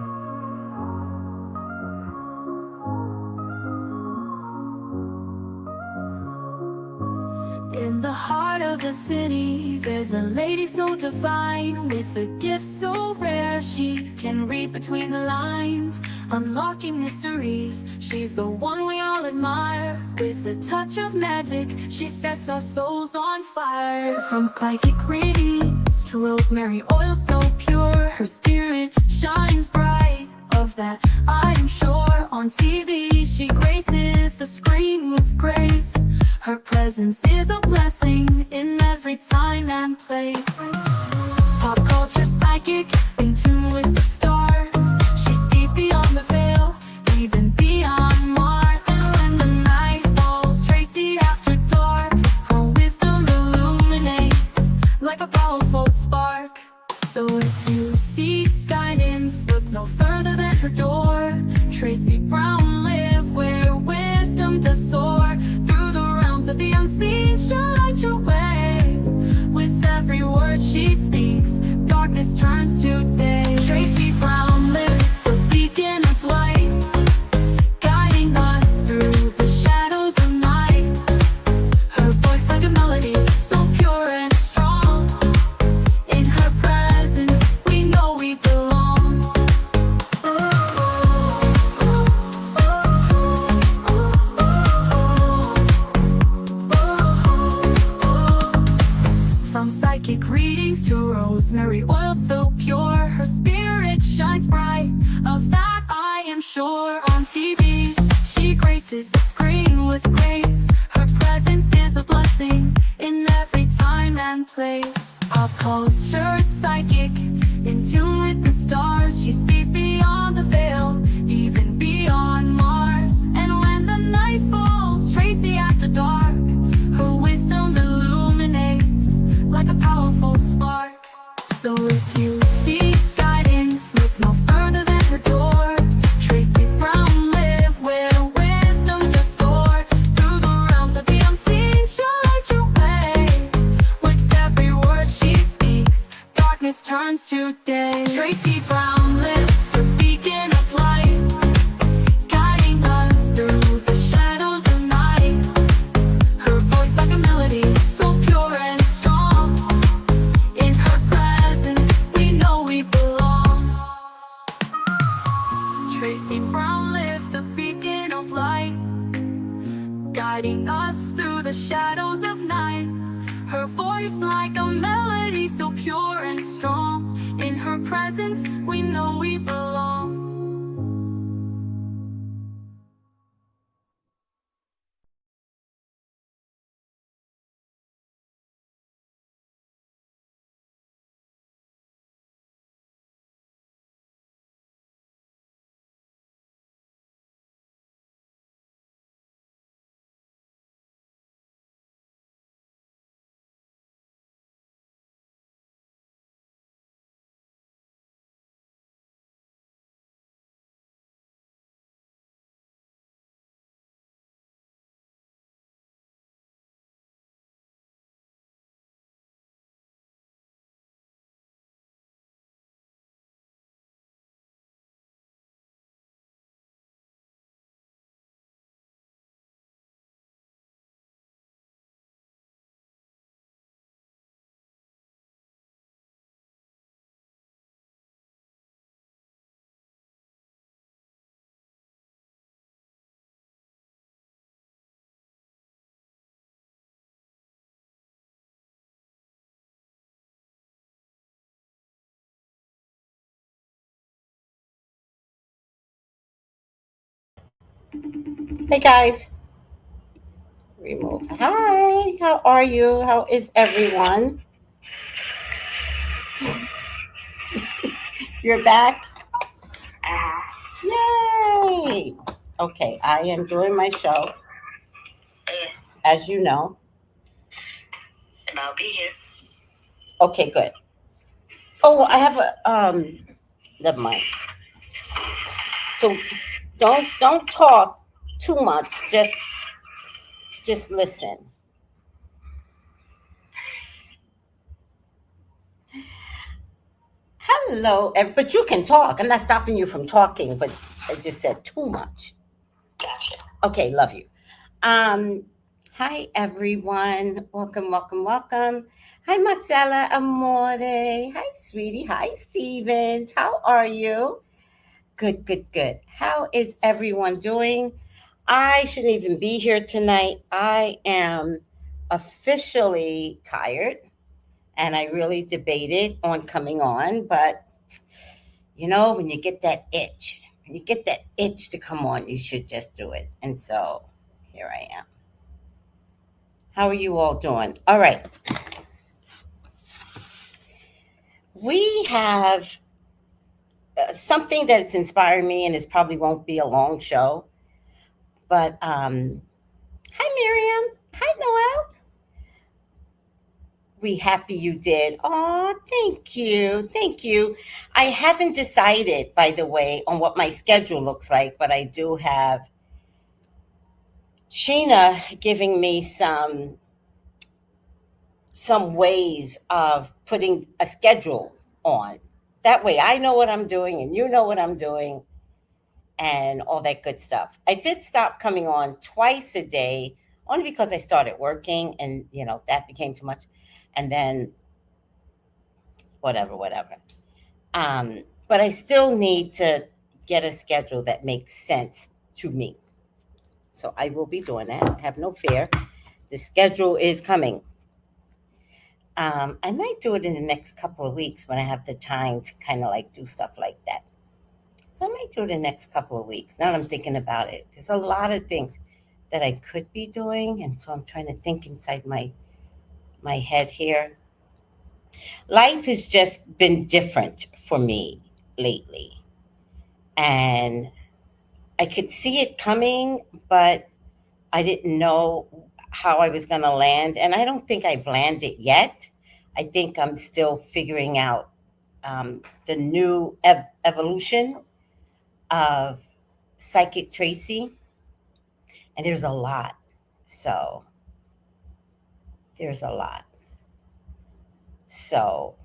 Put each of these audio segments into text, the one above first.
In the heart of the city, there's a lady so divine, with a gift so rare she can read between the lines, unlocking mysteries. She's the one we all admire. With a touch of magic, she sets our souls on fire. From psychic readings to rosemary oil so pure, her spirit shines bright, of that I am sure. On TV she graces the screen with grace. Her presence is a blessing in every time and place. Pop culture psychic, in tune with the stars. She sees beyond the veil, even beyond Mars. And when the night falls, Tracey after dark, her wisdom illuminates like a powerful spark. So if you seek guidance, look no further than her door. Tracey Brown live where wisdom does soar. Through the realms of the unseen, she'll light your way. With every word she speaks, darkness turns to day. Tracey Brown live, the beacon of light, guiding us through the shadows of night. Her voice like a melody, so pure and strong. In her presence, we know we belong. From psychic readings to rosemary oil so pure, her spirit shines bright, of that I am sure. On TV, she graces the screen with grace. Her presence is a blessing in every time and place. Pop culture psychic, in tune with the stars. She sees beyond the veil, even beyond Mars. And when the night falls, Tracey after dark, her wisdom illuminates like a powerful spark. So if you seek guidance, look no further than her door. Tracey Brown live where wisdom does soar. Through the realms of the unseen, she'll light your way. With every word she speaks, darkness turns to day. Tracey Brown live, the beacon of light, guiding us through the shadows of night. Her voice like a melody, so pure and strong. In her presence, we know we belong. Tracey Brown live, the beacon of light, guiding us through the shadows of night. Her voice like a melody, so pure and strong. In her presence, we know we belong. Hey guys, remove. Hi, how are you? How is everyone? You're back? Yay! Okay, I am doing my show, as you know. And I'll be here. Okay, good. Oh, I have a never mind. So don't talk too much. Just listen. Hello, but you can talk. I'm not stopping you from talking, but I just said too much. Gotcha. Okay, love you. Um, Hi everyone. Welcome, welcome, welcome. Hi Marcella Amore. Hi sweetie. Hi Stevens. How are you? Good, good, good. How is everyone doing? I shouldn't even be here tonight. I am officially tired and I really debated on coming on, but when you get that itch, when you get that itch to come on, you should just do it. And so here I am. How are you all doing? All right. We have something that's inspired me, and this probably won't be a long show. But hi, Miriam. Hi, Noel. We happy you did. Oh, thank you. Thank you. I haven't decided, by the way, on what my schedule looks like, but I do have Sheena giving me some ways of putting a schedule on. That way I know what I'm doing and you know what I'm doing and all that good stuff. I did stop coming on twice a day only because I started working and that became too much. And then whatever, whatever. But I still need to get a schedule that makes sense to me. So I will be doing that. Have no fear. The schedule is coming. I might do it in the next couple of weeks when I have the time to kind of like do stuff like that. So I might do it in the next couple of weeks. Now that I'm thinking about it, there's a lot of things that I could be doing, and so I'm trying to think inside my head here. Life has just been different for me lately, and I could see it coming, but I didn't know how I was going to land, and I don't think I've landed yet. I think I'm still figuring out the new evolution of psychic Tracy, and there's a lot. So there's a lot. So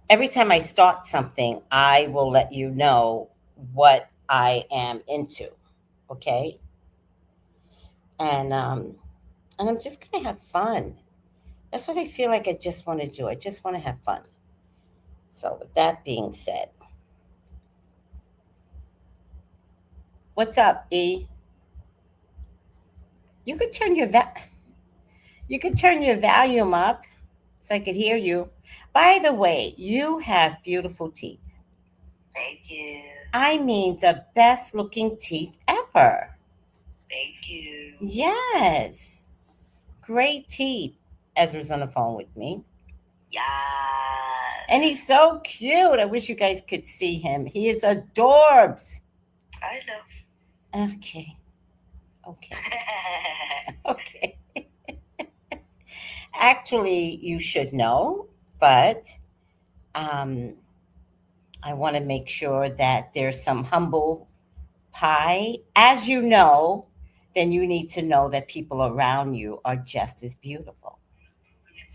every time I start something, I will let you know what I am into. Okay, and I'm just gonna have fun. That's what I feel like I just want to do. I just want to have fun. So with that being said, what's up, E? You could turn your you could turn your volume up so I could hear you. By the way, you have beautiful teeth. Thank you. I mean, the best looking teeth ever. Thank you. Yes, great teeth. Ezra's on the phone with me. And Yes. he's so cute. I wish you guys could see him. He is adorbs. I know. Okay, okay, okay. Actually, you should know, but um, I want to make sure that there's some humble pie. As you know, then you need to know that people around you are just as beautiful.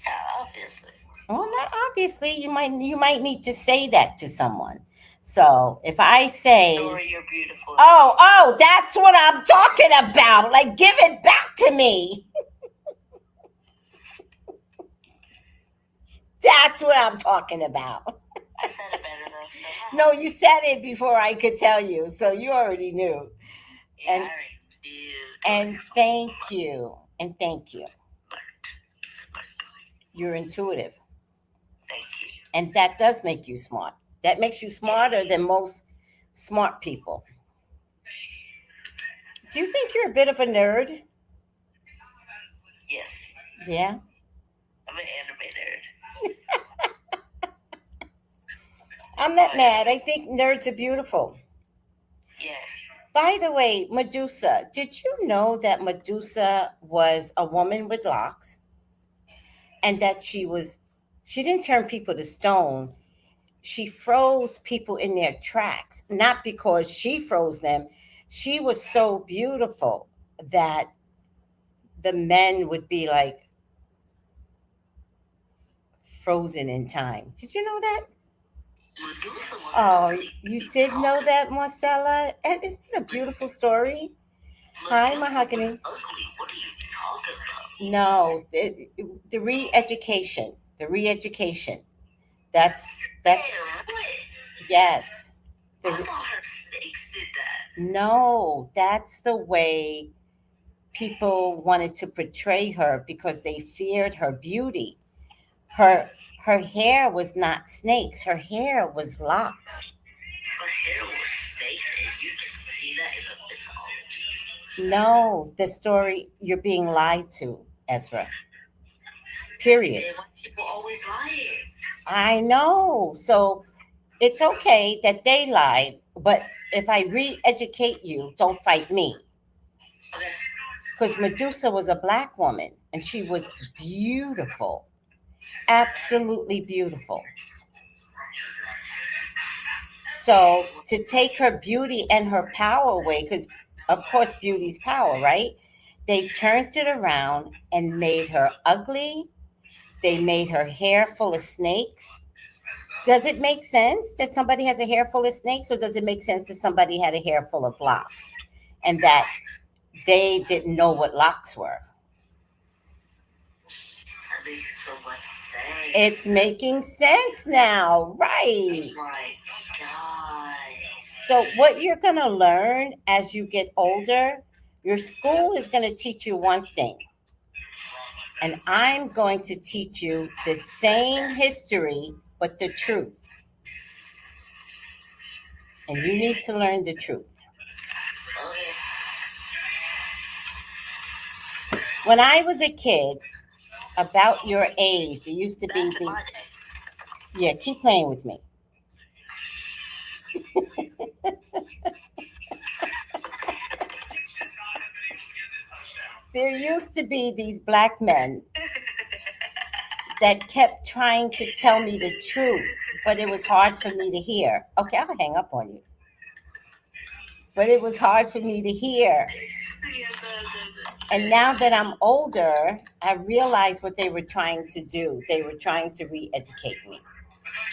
Yeah, obviously. Well, not obviously. You might need to say that to someone. So if I say, Dora, you're beautiful. "Oh, that's what I'm talking about," like give it back to me. That's what I'm talking about. I said it better though. So No, you said it before I could tell you, so you already knew. yeah, And I already knew. Dora, and you're so thank you. And thank you. smart. Smart. You're intuitive. Thank you. And that does make you smart. That makes you smarter than most smart people. Do you think you're a bit of a nerd? Yes, Yeah. I'm an anime nerd. I'm not mad. I think nerds are beautiful. Yeah. By the way, Medusa, did you know that Medusa was a woman with locks and that she didn't turn people to stone. She froze people in their tracks, not because she froze them. She was so beautiful that the men would be like frozen in time. Did you know that? Medusa was Oh, ugly. What are you you did know talking that, Marcella? Isn't it a beautiful story? Hi, Medusa was Mahogany. ugly. What are you talking about? No, the re-education, the re-education. That's Man, what? yes. I The thought her snakes did that. no, that's the way people wanted to portray her because they feared her beauty. Her her hair was not snakes. Her hair was locks. Her hair was snakes, and you can see that in the mythology. No, the story you're being lied to, Ezra. Period. Man, why people always lying? I know. So it's okay that they lied, but if I re-educate you, don't fight me. Okay. Because Medusa was a black woman and she was beautiful, absolutely beautiful. So to take her beauty and her power away, because of course beauty's power, right? They turned it around and made her ugly. They made her hair full of snakes. Does it make sense that somebody has a hair full of snakes, or does it make sense that somebody had a hair full of locks and that they didn't know what locks were? That makes so much sense. It's making sense now, right? Oh my god. So, what you're going to learn as you get older, your school is going to teach you one thing, and I'm going to teach you the same history, but the truth. And you need to learn the truth. Okay. When I was a kid, about your age, there used to Back be in these. my day. Yeah, keep playing with me. There used to be these black men that kept trying to tell me the truth, but it was hard for me to hear. Okay, I'll hang up on you. But it was hard for me to hear. And now that I'm older, I realize what they were trying to do. They were trying to re-educate me.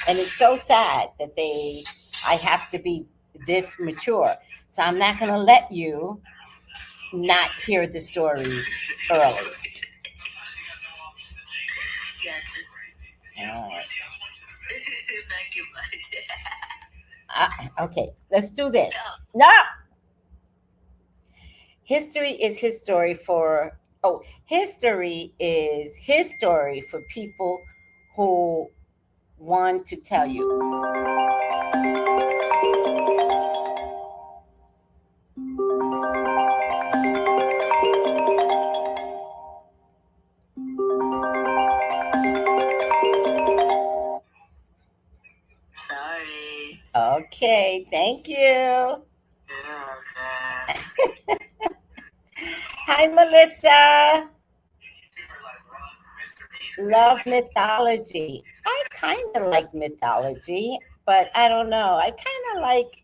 And it's so sad that I have to be this mature. So I'm not going to let you not hear the stories early. Gotcha. All right. Back in my day. Okay, let's do this. No! History is his story for, oh, history is his story for people who want to tell you. Sorry. Okay, thank you. Okay. Hi, Melissa. Love mythology. I kind of like mythology, but I don't know. I kind of like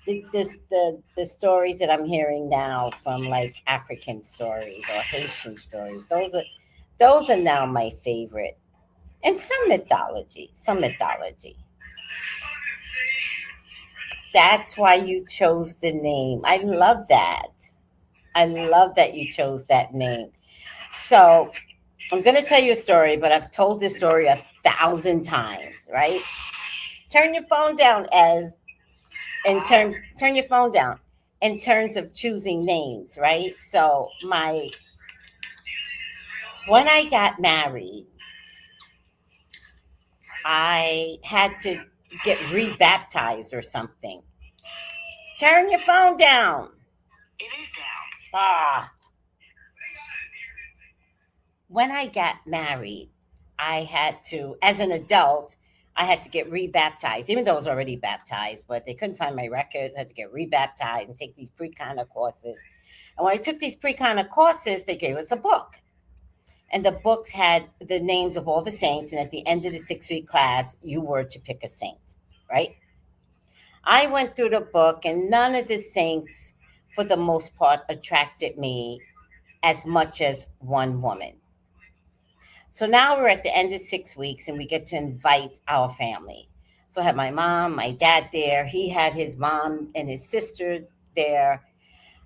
the stories that I'm hearing now from like African stories or Haitian stories. Those are now my favorite. And some mythology, some mythology. That's why you chose the name. I love that. I love that you chose that name. So I'm going to tell you a story, but I've told this story 1,000 times, right? Turn your phone down turn your phone down in terms of choosing names, right? So when I got married, I had to get rebaptized or something. Turn your phone down. It is down. Ah, when I got married, I had to, as an adult, I had to get rebaptized, even though I was already baptized, but they couldn't find my records. I had to get rebaptized and take these pre-kind courses. And when I took these pre-kind courses, they gave us a book. And the books had the names of all the saints. And at the end of the 6 week class, you were to pick a saint, right? I went through the book, and none of the saints, for the most part, attracted me as much as one woman. So now we're at the end of 6 weeks and we get to invite our family. So So I had my mom, my dad there. He had his mom and his sister there.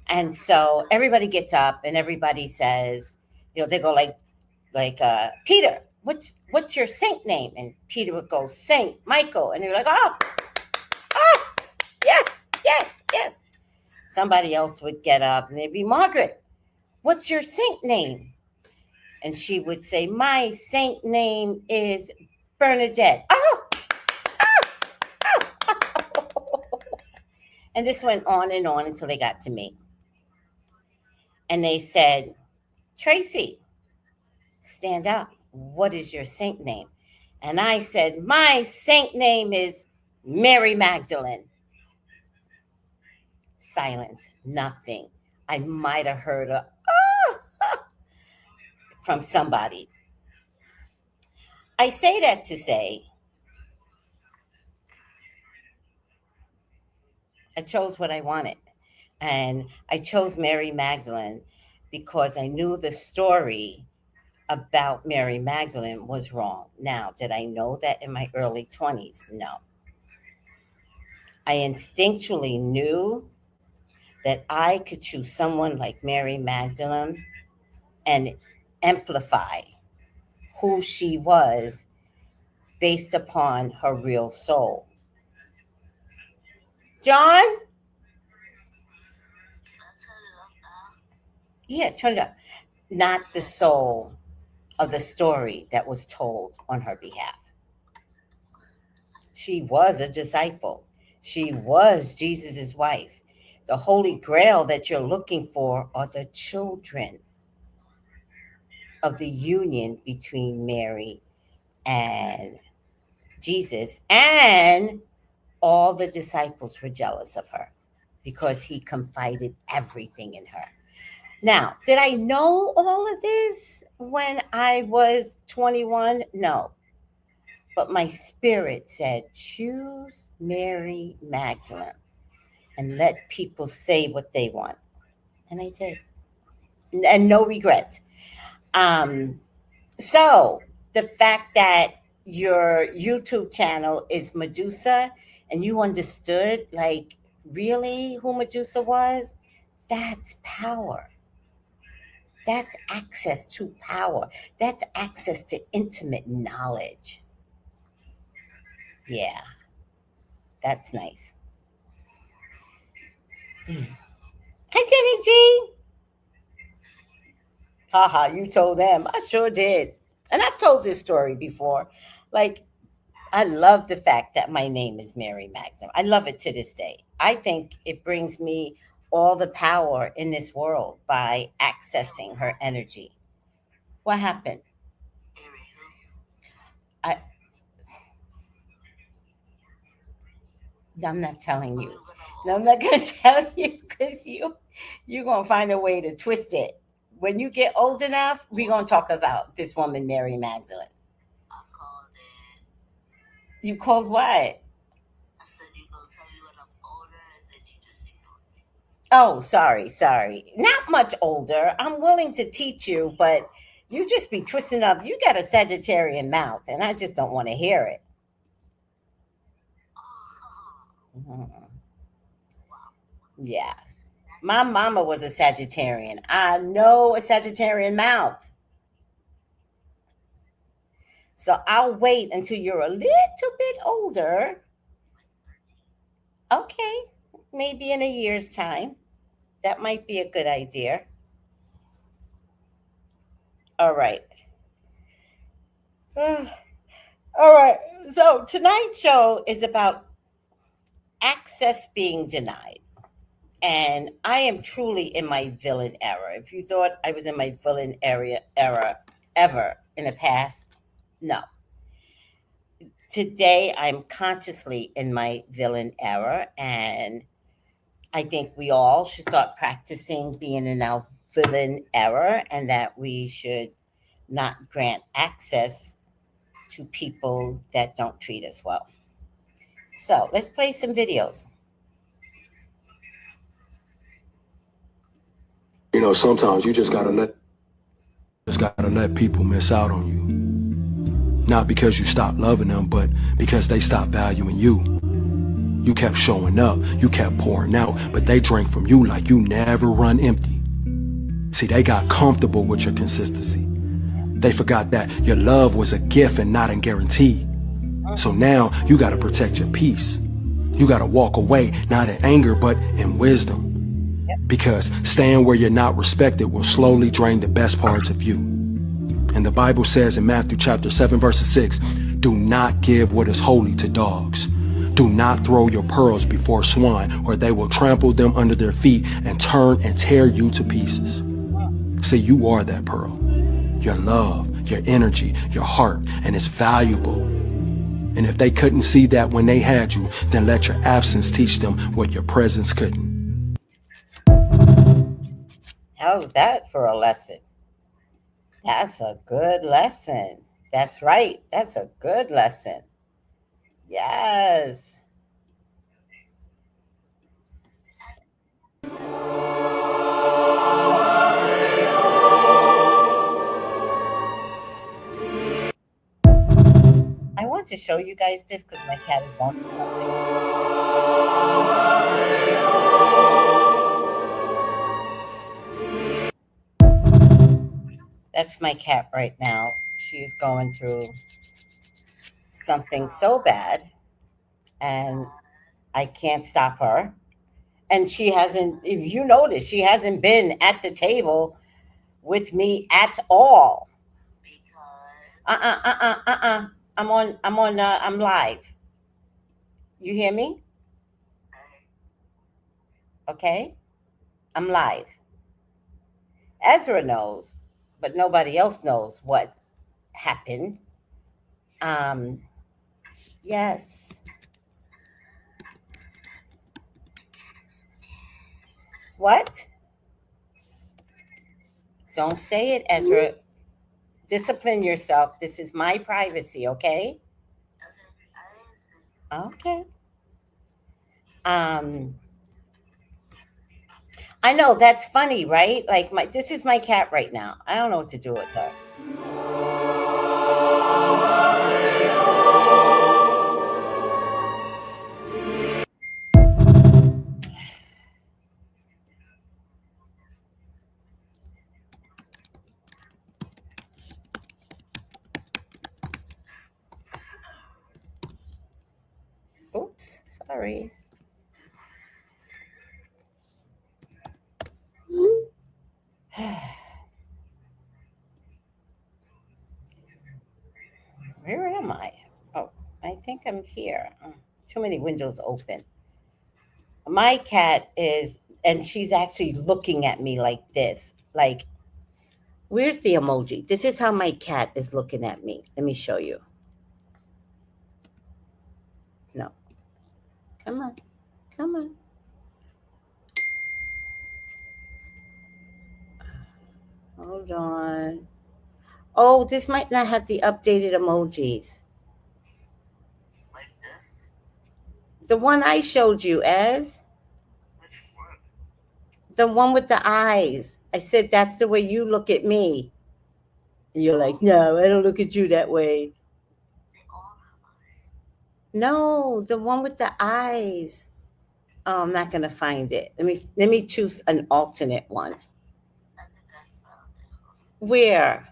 And so everybody gets up and everybody says, they go like Peter, what's your saint name? And Peter would go, Saint Michael. And they were like, oh, yes, yes, yes. Somebody else would get up and they'd be, Margaret, what's your saint name? And she would say, my saint name is Bernadette. Oh, and this went on and on until they got to me. And they said, Tracey, stand up. What is your saint name? And I said, my saint name is Mary Magdalene. Silence, nothing. I might have heard a from somebody. I say that to say, I chose what I wanted. And I chose Mary Magdalene because I knew the story about Mary Magdalene was wrong. Now, did I know that in my early 20s? No. I instinctually knew that I could choose someone like Mary Magdalene and amplify who she was based upon her real soul. John? Yeah, turn it up. Not the soul of the story that was told on her behalf. She was a disciple. She was Jesus' wife. The holy grail that you're looking for are the children of the union between Mary and Jesus. And all the disciples were jealous of her because he confided everything in her. Now, did I know all of this when I was 21? No. But my spirit said, choose Mary Magdalene and let people say what they want. And I did. And no regrets. So the fact that your YouTube channel is Medusa and you understood, like, really who Medusa was, that's power. That's access to power. That's access to intimate knowledge. Yeah, that's nice. Hi, Jenny G. Haha, you told them. I sure did. And I've told this story before. Like, I love the fact that my name is Mary Magdalene. I love it to this day. I think it brings me all the power in this world by accessing her energy. What happened? I, I'm not telling you. No, I'm not going to tell you because you're going to find a way to twist it. When you get old enough, we're going to talk about this woman, Mary Magdalene. You called what? I said you gonna tell me when I'm older and then you just ignore me. Oh, sorry. Not much older. I'm willing to teach you, but you just be twisting up. You got a Sagittarian mouth, and I just don't want to hear it. Mhm. Yeah. My mama was a Sagittarian. I know a Sagittarian mouth. So I'll wait until you're a little bit older. Okay. Maybe in a year's time. That might be a good idea. All right. All right. So tonight's show is about access being denied. And I am truly in my villain era. If you thought I was in my villain era ever in the past, no. Today I'm consciously in my villain era, and I think we all should start practicing being in our villain era, and that we should not grant access to people that don't treat us well. So let's play some videos. Sometimes you just gotta let people miss out on you. Not because you stopped loving them, but because they stopped valuing you. You kept showing up, you kept pouring out, but they drank from you like you never run empty. See, they got comfortable with your consistency. They forgot that your love was a gift and not a guarantee. So now you gotta protect your peace. You gotta walk away, not in anger, but in wisdom. Because staying where you're not respected will slowly drain the best parts of you. And the Bible says in Matthew chapter 7, verse 6, do not give what is holy to dogs. Do not throw your pearls before swine, or they will trample them under their feet and turn and tear you to pieces. See, you are that pearl. Your love, your energy, your heart, and it's valuable. And if they couldn't see that when they had you, then let your absence teach them what your presence couldn't. How's that for a lesson? That's a good lesson. That's right. That's a good lesson. Yes. I want to show you guys this because my cat is going to something. That's my cat right now. She is going through something so bad, and I can't stop her. And she hasn't, if you notice, she hasn't been at the table with me at all. I'm live. You hear me? Okay. I'm live. Ezra knows, but nobody else knows what happened. Um, yes. What? Don't say it, Ezra. Discipline yourself. This is my privacy, okay? Okay. Um, I know that's funny, right? Like this is my cat right now. I don't know what to do with her. Oops, sorry. Where am I? Oh, I think I'm here. Too many windows open. My cat is, and she's actually looking at me like this. Like, where's the emoji? This is how my cat is looking at me. Let me show you. No. Come on. Come on. Hold on. Oh, this might not have the updated emojis. The one I showed you, Ez. The one with the eyes. I said that's the way you look at me. And you're like, no, I don't look at you that way. No, the one with the eyes. Oh, I'm not gonna find it. Let me choose an alternate one. Where?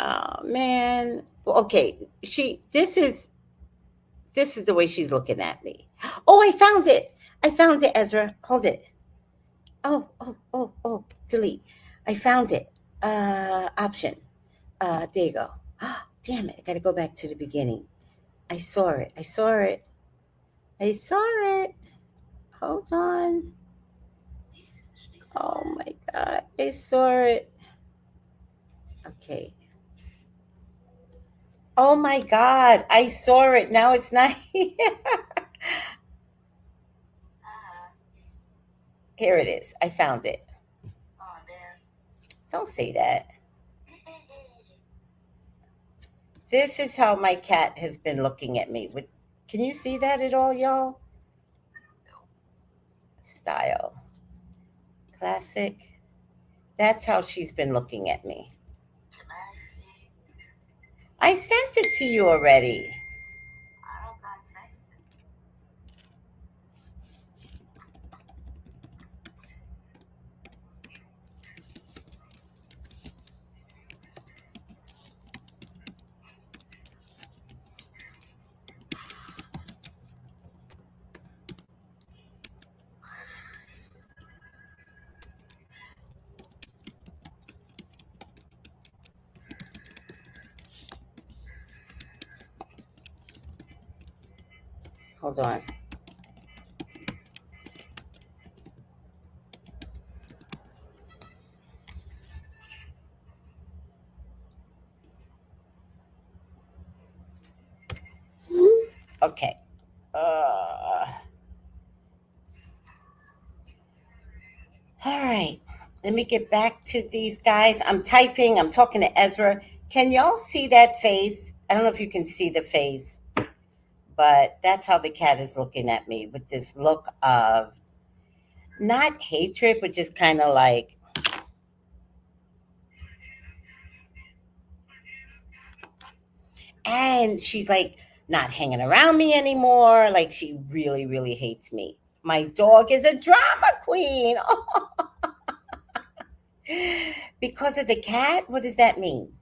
Oh man. Okay. This is the way she's looking at me. Oh, I found it. I found it, Ezra. Hold it. Oh, delete. I found it. Option. There you go. Damn it. I gotta go back to the beginning. I saw it. I saw it. I saw it. Hold on. Oh my god. I saw it. Okay. Oh my god. I saw it. Now it's not here. Here it is. I found it. Don't say that. This is how my cat has been looking at me. Can you see that at all, y'all? Style. Classic. That's how she's been looking at me. Can I see? I sent it to you already. I don't got texted. Hold on. Okay. All right. Let me get back to these guys. I'm typing. I'm talking to Ezra. Can y'all see that face? I don't know if you can see the face, but that's how the cat is looking at me, with this look of not hatred, but just kind of like, and she's like not hanging around me anymore. Like she really, really hates me. My dog is a drama queen. Because of the cat? What does that mean?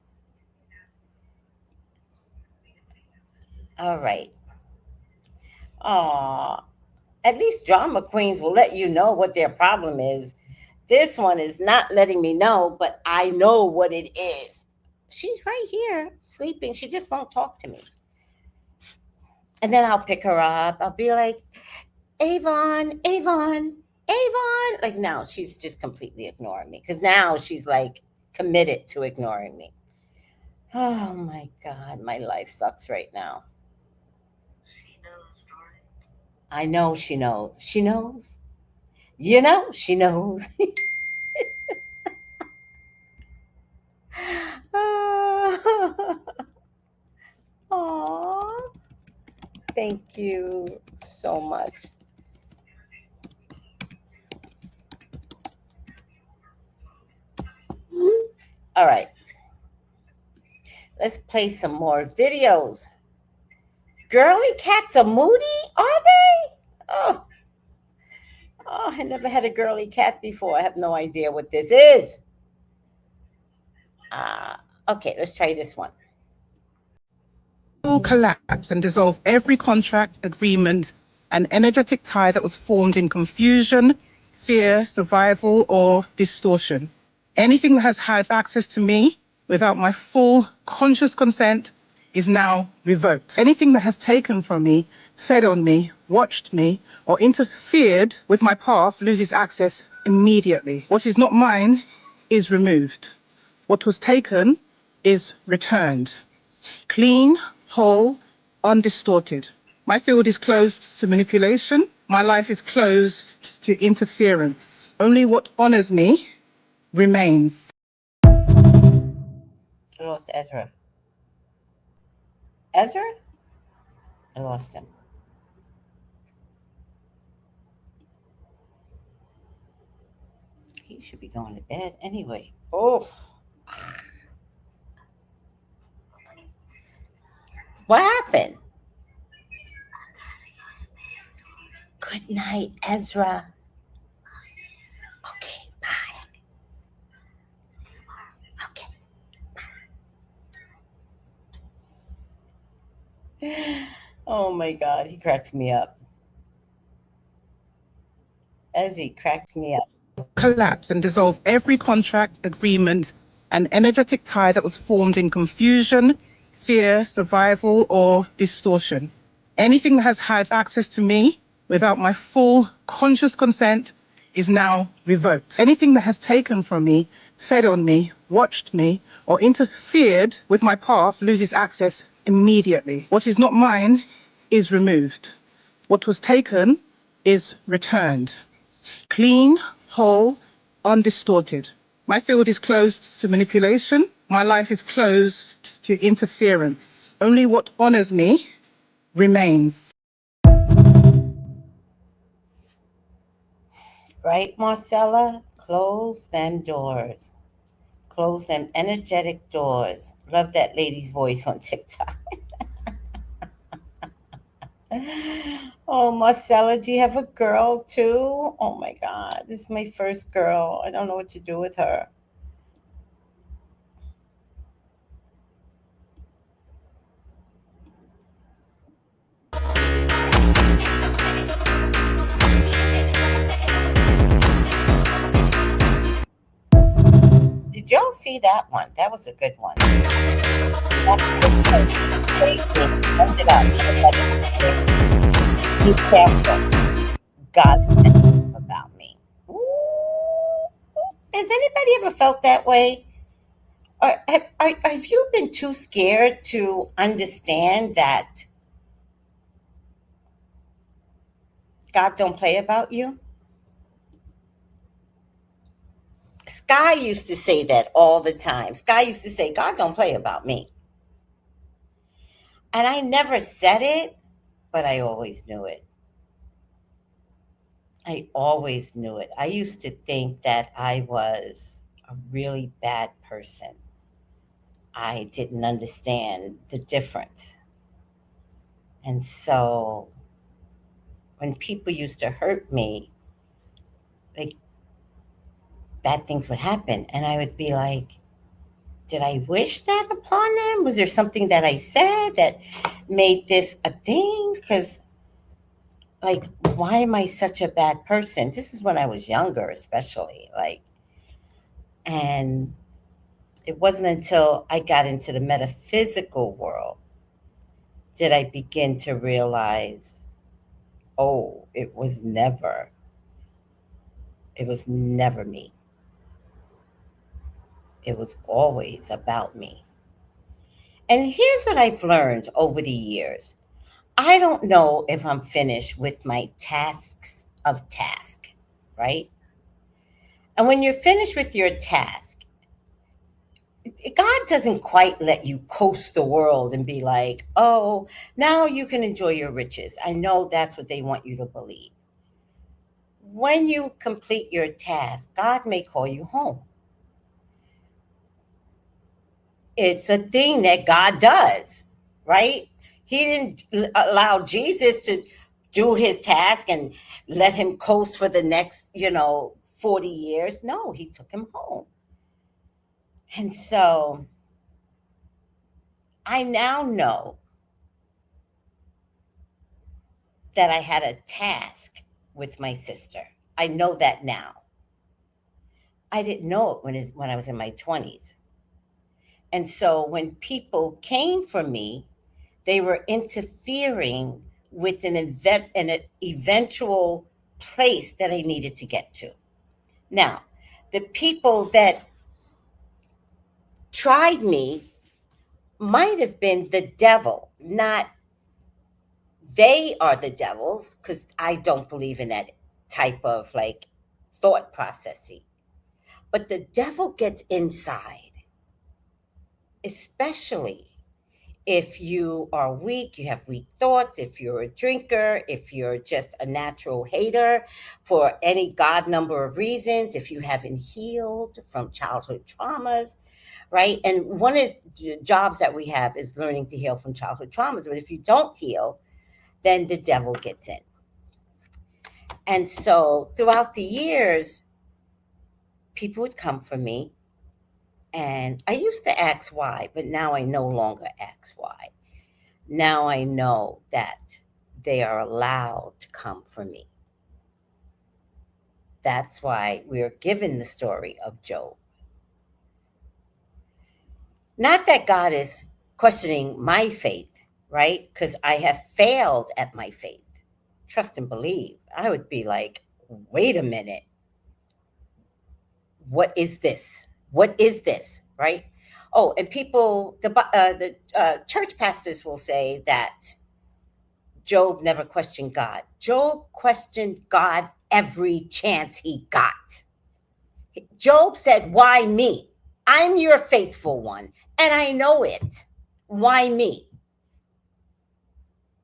All right. Aw. At least drama queens will let you know what their problem is. This one is not letting me know, but I know what it is. She's right here sleeping. She just won't talk to me. And then I'll pick her up. I'll be like, Avon, Avon, Avon. Like now she's just completely ignoring me, because now she's like committed to ignoring me. Oh my God, my life sucks right now. She knows, Jordan. I know she knows. She knows. You know, she knows. Aw, thank you so much. All right. Let's play some more videos. Girly cats are moody, are they? Oh, I never had a girly cat before. I have no idea what this is. Okay, let's try this one. Will collapse and dissolve every contract, agreement, and energetic tie that was formed in confusion, fear, survival, or distortion. Anything that has had access to me without my full conscious consent is now revoked. Anything that has taken from me, fed on me, watched me, or interfered with my path loses access immediately. What is not mine is removed. What was taken is returned. Clean, whole, undistorted. My field is closed to manipulation. My life is closed to interference. Only what honors me remains. I lost Ezra. Ezra? I lost him. He should be going to bed anyway. Oh, what happened? Good night, Ezra. Okay, bye. Okay. Oh my God, he cracks me up. Ezzy cracks me up. Collapse and dissolve every contract, agreement, and energetic tie that was formed in confusion, fear, survival, or distortion. Anything that has had access to me without my full conscious consent is now revoked. Anything that has taken from me, fed on me, watched me, or interfered with my path loses access immediately. What is not mine is removed. What was taken is returned. Clean, whole, undistorted. My field is closed to manipulation. My life is closed to interference. Only what honors me remains. Right, Marcella? Close them doors. Close them energetic doors. Love that lady's voice on TikTok. Oh, Marcella, do you have a girl too? Oh my God, this is my first girl. I don't know what to do with her. Did y'all see that one? That was a good one. That's the thing. Send it up. Be careful. God about me. Ooh. Has anybody ever felt that way? Or have you been too scared to understand that God don't play about you? Sky used to say that all the time. Sky used to say, God don't play about me. And I never said it, but I always knew it. I always knew it. I used to think that I was a really bad person. I didn't understand the difference. And so when people used to hurt me, like bad things would happen. And I would be like, did I wish that upon them? Was there something that I said that made this a thing? Because, like, why am I such a bad person? This is when I was younger, especially. Like, and it wasn't until I got into the metaphysical world did I begin to realize, oh, it was never me. It was always about me. And here's what I've learned over the years. I don't know if I'm finished with my tasks of task, right? And when you're finished with your task, God doesn't quite let you coast the world and be like, oh, now you can enjoy your riches. I know that's what they want you to believe. When you complete your task, God may call you home. It's a thing that God does, right? He didn't allow Jesus to do his task and let him coast for the next, 40 years. No, he took him home. And so I now know that I had a task with my sister. I know that now. I didn't know it when I was in my 20s. And so when people came for me, they were interfering with an eventual place that I needed to get to. Now, the people that tried me might have been the devil, not they are the devils, because I don't believe in that type of like thought processing. But the devil gets inside, especially if you are weak, you have weak thoughts, if you're a drinker, if you're just a natural hater for any God number of reasons, if you haven't healed from childhood traumas, right? And one of the jobs that we have is learning to heal from childhood traumas. But if you don't heal, then the devil gets in. And so throughout the years, people would come for me. And I used to ask why, but now I no longer ask why. Now I know that they are allowed to come for me. That's why we are given the story of Job. Not that God is questioning my faith, right? Because I have failed at my faith. Trust and believe. I would be like, wait a minute. What is this? What is this? Right? Oh, and people, the church pastors will say that Job never questioned God. Job questioned God every chance he got. Job said, why me? I'm your faithful one, and I know it. Why me?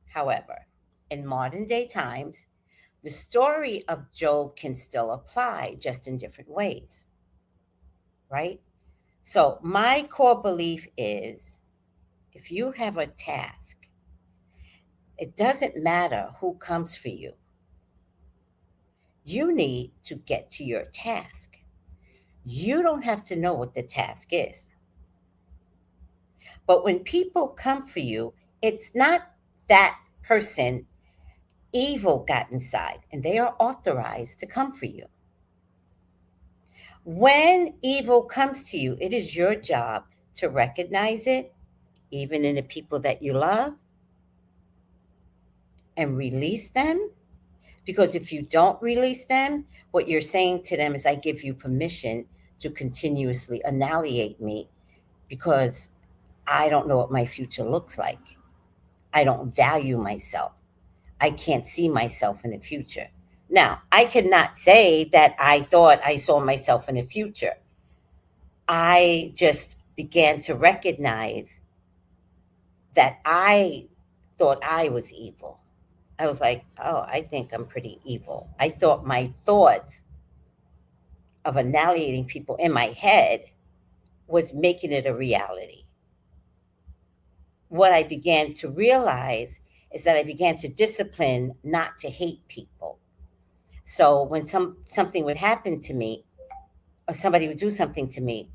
However, in modern day times, The story of Job can still apply, just in different ways, right? So, my core belief is if you have a task, it doesn't matter who comes for you. You need to get to your task. You don't have to know what the task is. But when people come for you, it's not that person evil got inside, and they are authorized to come for you. When evil comes to you, it is your job to recognize it, even in the people that you love, and release them. Because if you don't release them, what you're saying to them is, I give you permission to continuously annihilate me because I don't know what my future looks like. I don't value myself. I can't see myself in the future. Now, I cannot say that I thought I saw myself in the future. I just began to recognize that I thought I was evil. I was like, oh, I think I'm pretty evil. I thought my thoughts of annihilating people in my head was making it a reality. What I began to realize is that I began to discipline not to hate people. So when something would happen to me, or somebody would do something to me,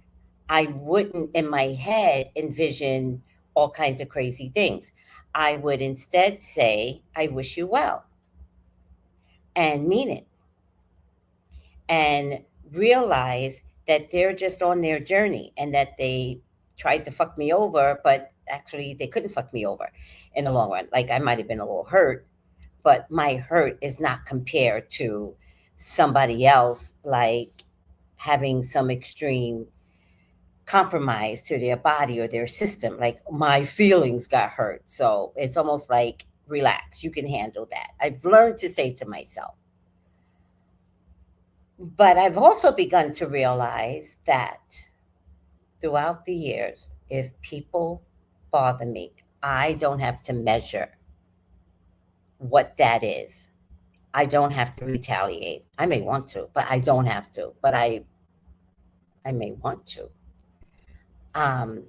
I wouldn't in my head envision all kinds of crazy things. I would instead say, I wish you well, and mean it, and realize that they're just on their journey and that they tried to fuck me over, but actually they couldn't fuck me over in the long run. Like, I might have been a little hurt, but my hurt is not compared to somebody else, like having some extreme compromise to their body or their system. Like, my feelings got hurt. So it's almost like, relax, you can handle that. I've learned to say to myself. But I've also begun to realize that throughout the years, if people bother me, I don't have to measure what that is. I don't have to retaliate. I may want to, but I don't have to. But I may want to. Um,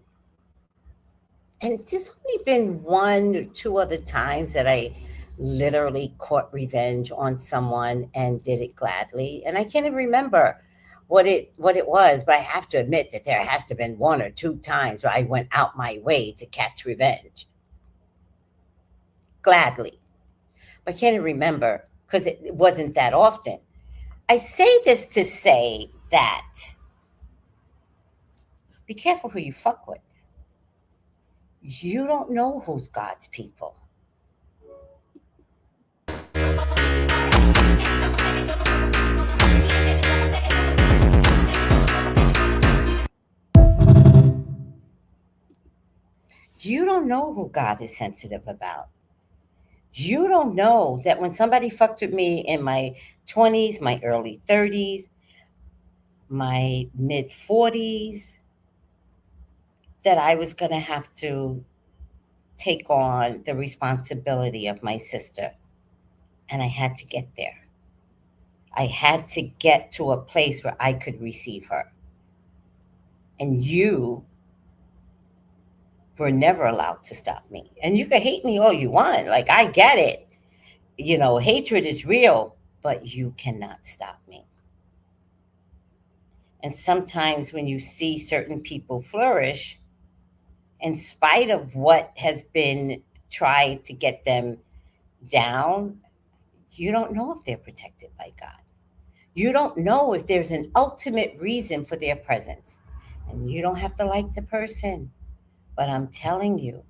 and there's only been one or two other times that I literally caught revenge on someone and did it gladly. And I can't even remember what it was, but I have to admit that there has to have been one or two times where I went out my way to catch revenge gladly. But I can't even remember because it wasn't that often. I say this to say that be careful who you fuck with. You don't know who's God's people. You don't know who God is sensitive about. You don't know that when somebody fucked with me in my 20s, my early 30s, my mid 40s, that I was going to have to take on the responsibility of my sister. And I had to get there. I had to get to a place where I could receive her. And you were never allowed to stop me. And you can hate me all you want. Like, I get it. Hatred is real, but you cannot stop me. And sometimes when you see certain people flourish, in spite of what has been tried to get them down, you don't know if they're protected by God. You don't know if there's an ultimate reason for their presence. And you don't have to like the person. But I'm telling you,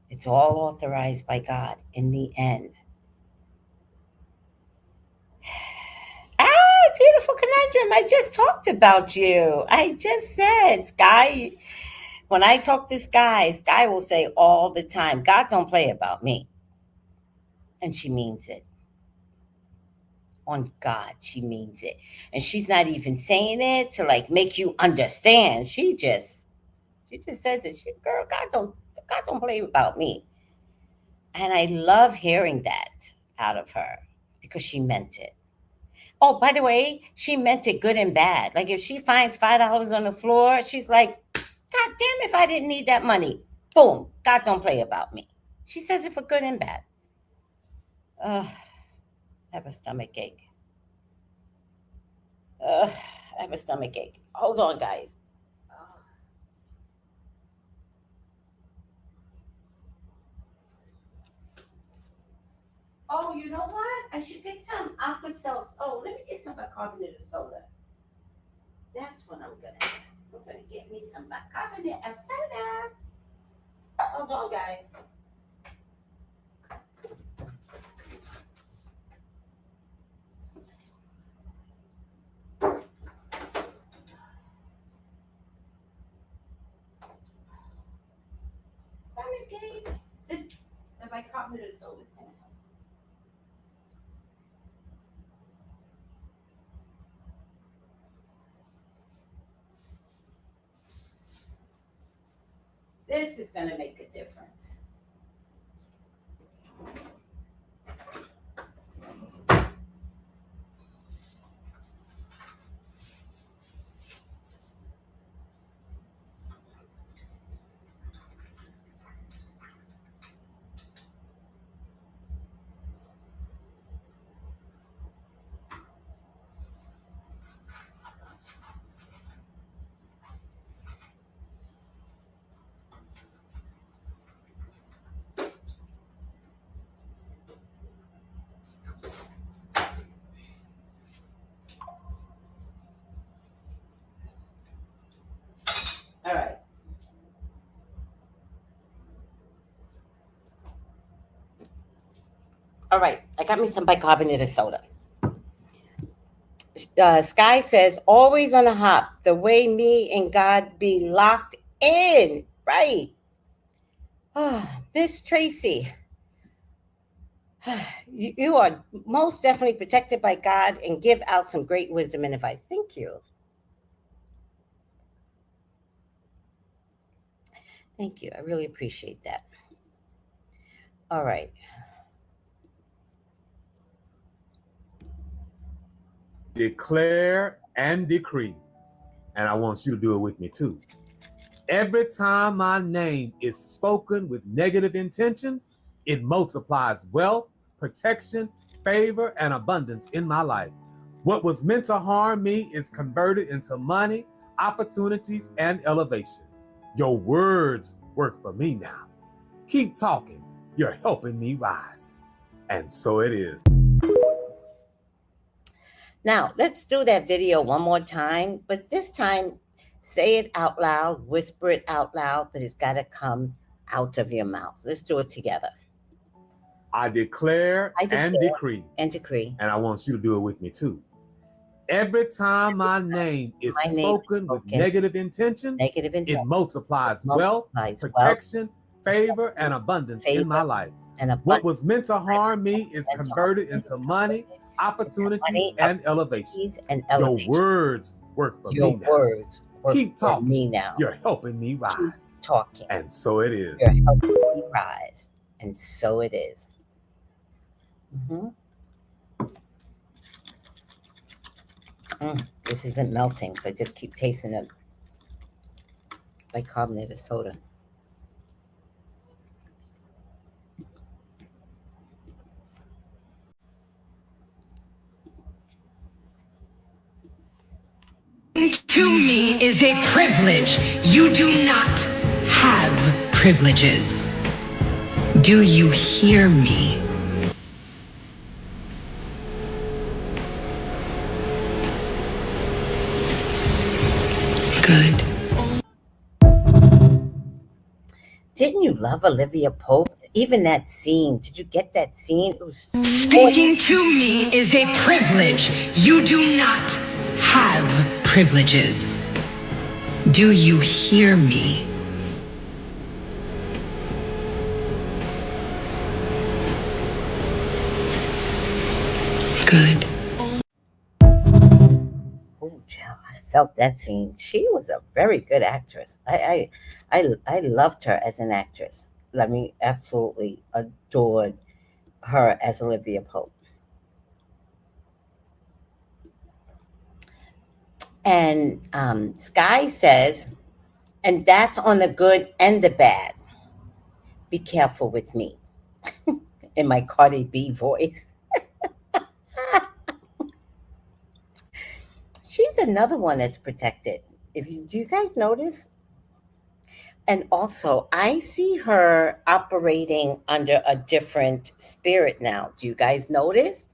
it's all authorized by God in the end. Beautiful conundrum. I just talked about you. I just said, Sky, when I talk to Sky will say all the time, God don't play about me. And she means it. On God, she means it. And she's not even saying it to like make you understand. She just says it. Girl, God don't play about me. And I love hearing that out of her because she meant it. Oh, by the way, she meant it good and bad. Like if she finds $5 on the floor, she's like, God damn if I didn't need that money. Boom. God don't play about me. She says it for good and bad. I have a stomach ache. I have a stomach ache. Hold on, guys. Oh, you know what? I should get some Alka-Seltz. Oh, let me get some bicarbonated soda. That's what I'm gonna do. I'm gonna get me some bicarbonated soda. Hold on, guys. Stomach ache. The bicarbonated soda is gonna help. This is gonna make a difference. All right. All right. I got me some bicarbonated soda. Sky says, always on the hop, the way me and God be locked in. Right. Miss Tracey, you are most definitely protected by God and give out some great wisdom and advice. Thank you. Thank you. I really appreciate that. All right. Declare and decree, and I want you to do it with me too. Every time my name is spoken with negative intentions, it multiplies wealth, protection, favor, and abundance in my life. What was meant to harm me is converted into money, opportunities, and elevation. Your words work for me now. Keep talking. You're helping me rise. And so it is. Now, let's do that video one more time, but this time, say it out loud, whisper it out loud, but it's got to come out of your mouth. Let's do it together. I declare and decree. And decree. And I want you to do it with me too. Every time my name is spoken with negative intentions, it multiplies wealth, protection, favor, and abundance in my life. What was meant to harm me is converted into money, opportunities, and elevation. Your words work for me now. Keep talking. Me now. You're helping me rise. Keep talking. And so it is. You're helping me rise. And so it is. This isn't melting, so I just keep tasting it. Bicarbonated soda. To me is a privilege. You do not have privileges. Do you hear me? Good. Didn't you love Olivia Pope? Even that scene. Did you get that scene? It was Speaking to me is a privilege. You do not have privileges. Do you hear me? Good. Oh, child, I felt that scene. She was a very good actress. I loved her as an actress. I mean, absolutely adored her as Olivia Pope. And Sky says, and that's on the good and the bad. Be careful with me, in my Cardi B voice. She's another one that's protected. Do you guys notice? And also, I see her operating under a different spirit now. Do you guys notice?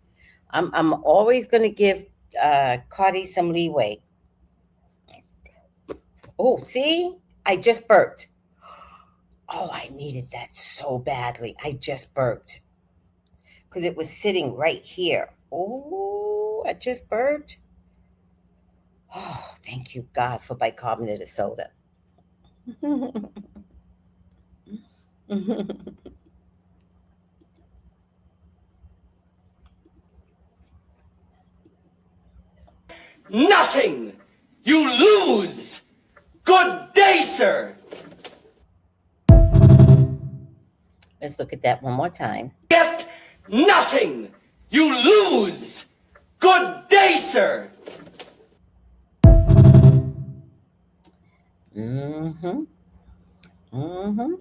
I'm always going to give Cardi some leeway. Oh, see? I just burped. Oh, I needed that so badly. I just burped because it was sitting right here. Oh, I just burped. Oh, thank you, God, for bicarbonate of soda. Nothing! You lose! Good day, sir! Let's look at that one more time. Get nothing! You lose! Good day, sir! Mm-hmm. Mm-hmm.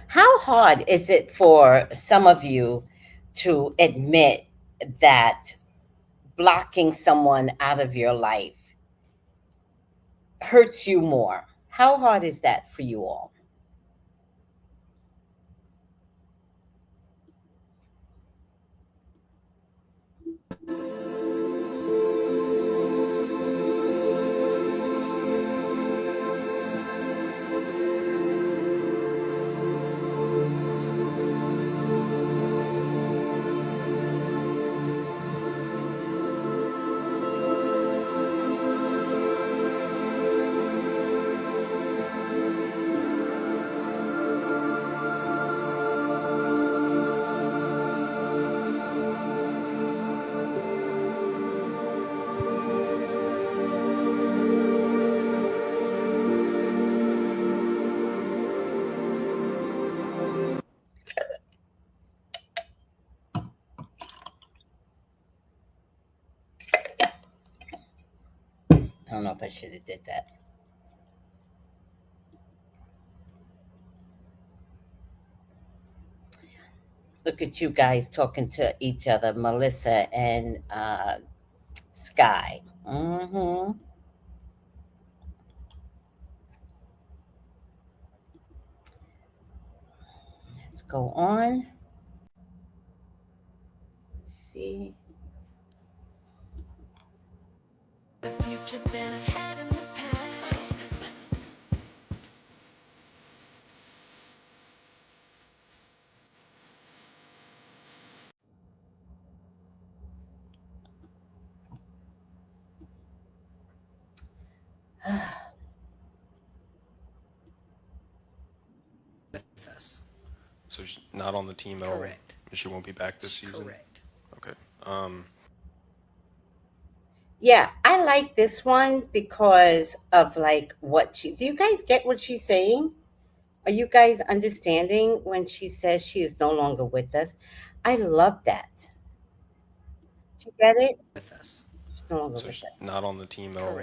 How hard is it for some of you to admit that blocking someone out of your life hurts you more? How hard is that for you all? I don't know if I should have did that. Look at you guys talking to each other, Melissa and Sky. Mm-hmm. Let's go on. Let's see. So she's not on the team at all. She won't be back this season. Correct. Okay. Yeah, I like this one because of like what she. Do you guys get what she's saying? Are you guys understanding when she says she is no longer with us? I love that. Do you get it? She's no longer So with she's us. not on the team at all.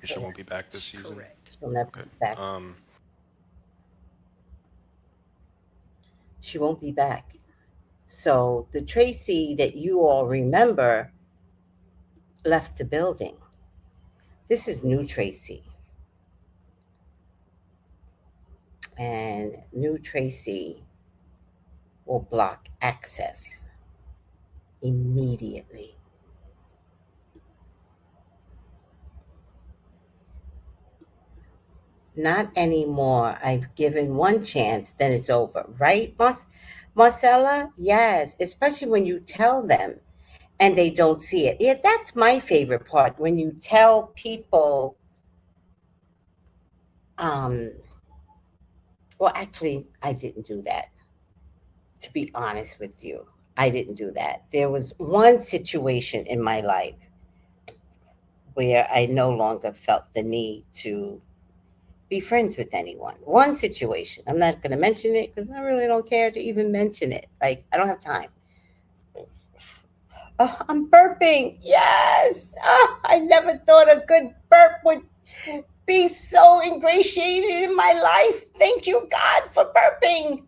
She won't be back this season. She'll never Okay. be back. She won't be back. So the Tracy that you all remember left the building. This is new Tracy. And new Tracy will block access immediately. Not anymore. I've given one chance, then it's over. Right, Marcella? Yes, especially when you tell them and they don't see it. Yeah, that's my favorite part. When you tell people, well, actually, I didn't do that. To be honest with you, I didn't do that. There was one situation in my life where I no longer felt the need to be friends with anyone. One situation. I'm not going to mention it because I really don't care to even mention it. Like, I don't have time. Oh, I'm burping. Yes. Oh, I never thought a good burp would be so ingratiated in my life. Thank you, God, for burping.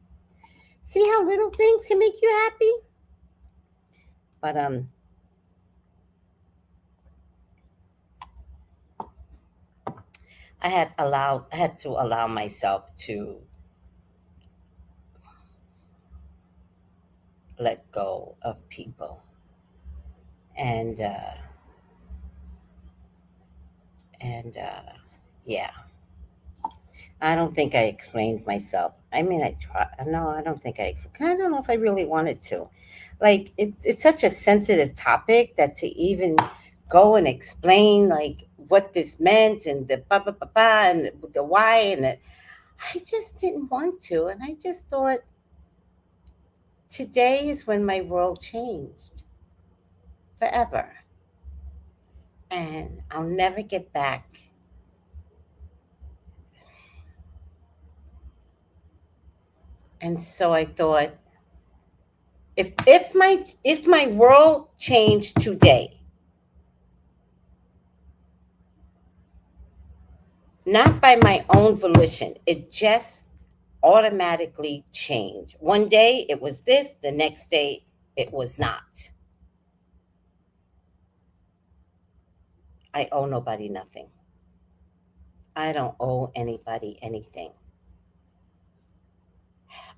See how little things can make you happy? But I had to allow myself to let go of people. And and yeah. I don't think I explained myself. I mean, I try. No, I don't think I don't know if I really wanted to. Like, it's such a sensitive topic that to even go and explain like what this meant and the ba ba ba ba and the why and the, I just didn't want to, and I just thought today is when my world changed forever, and I'll never get back. And so I thought, if my world changed today, not by my own volition, it just automatically changed. One day it was this, the next day it was not. I owe nobody nothing. I don't owe anybody anything.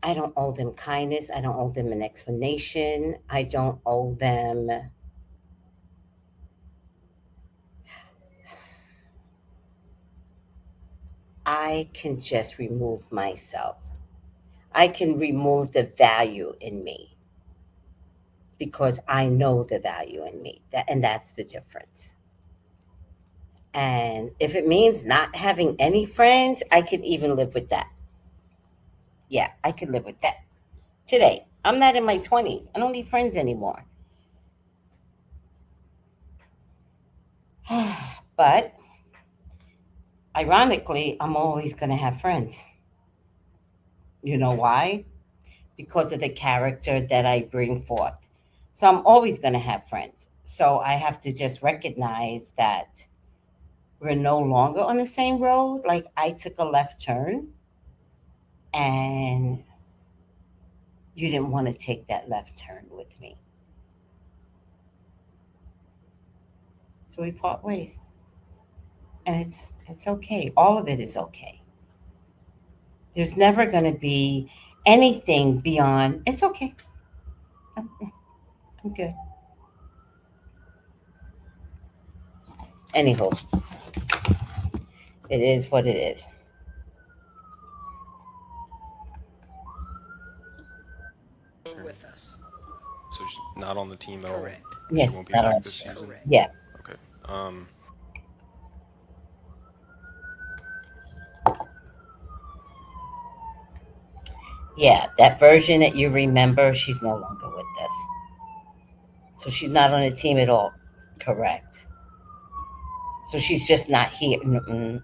I don't owe them kindness. I don't owe them an explanation. I don't owe them. I can just remove myself. I can remove the value in me because I know the value in me. And that's the difference. And if it means not having any friends, I could even live with that. Yeah, I could live with that. Today, I'm not in my 20s. I don't need friends anymore. But ironically, I'm always going to have friends. You know why? Because of the character that I bring forth. So I'm always going to have friends. So I have to just recognize that we're no longer on the same road. Like, I took a left turn and you didn't want to take that left turn with me. So we part ways. And it's okay. All of it is okay. There's never going to be anything beyond it's okay. I'm, I'm good. Anyhow, it is what it is. So she's not on the team at all. She Yes, won't be not back on this the show. season. Yeah. Okay. Yeah, that version that you remember, she's no longer with us. So she's not on the team at all. Correct. So she's just not here. No.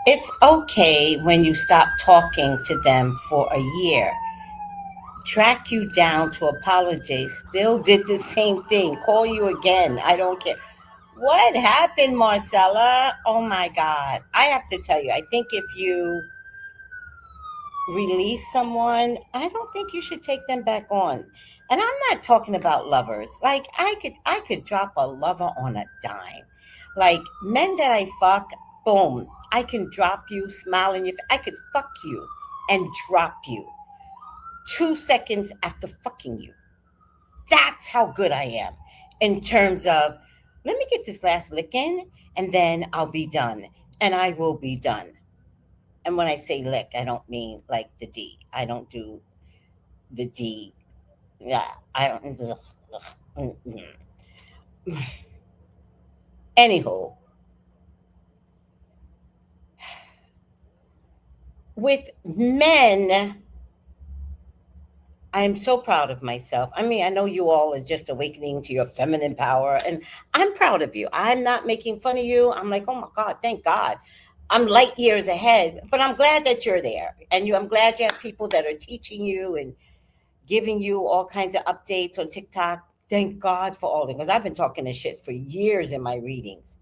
It's okay when you stop talking to them for a year. Track you down to apologize. Still did the same thing. Call you again. I don't care. What happened, Marcella? Oh my God. I have to tell you, I think if you release someone, I don't think you should take them back on. And I'm not talking about lovers. Like, I could drop a lover on a dime. Like, men that I fuck, boom, I can drop you, smile in your face. I could fuck you and drop you 2 seconds after fucking you. That's how good I am in terms of, let me get this last lick in and then I'll be done. And I will be done. And when I say lick, I don't mean like the D. I don't do the D. Yeah, I don't. Anywho, with men, I am so proud of myself. I mean, I know you all are just awakening to your feminine power, and I'm proud of you. I'm not making fun of you. I'm like, oh my God, thank God. I'm light years ahead, but I'm glad that you're there. And I'm glad you have people that are teaching you and giving you all kinds of updates on TikTok. Thank God for all of them, because I've been talking this shit for years in my readings.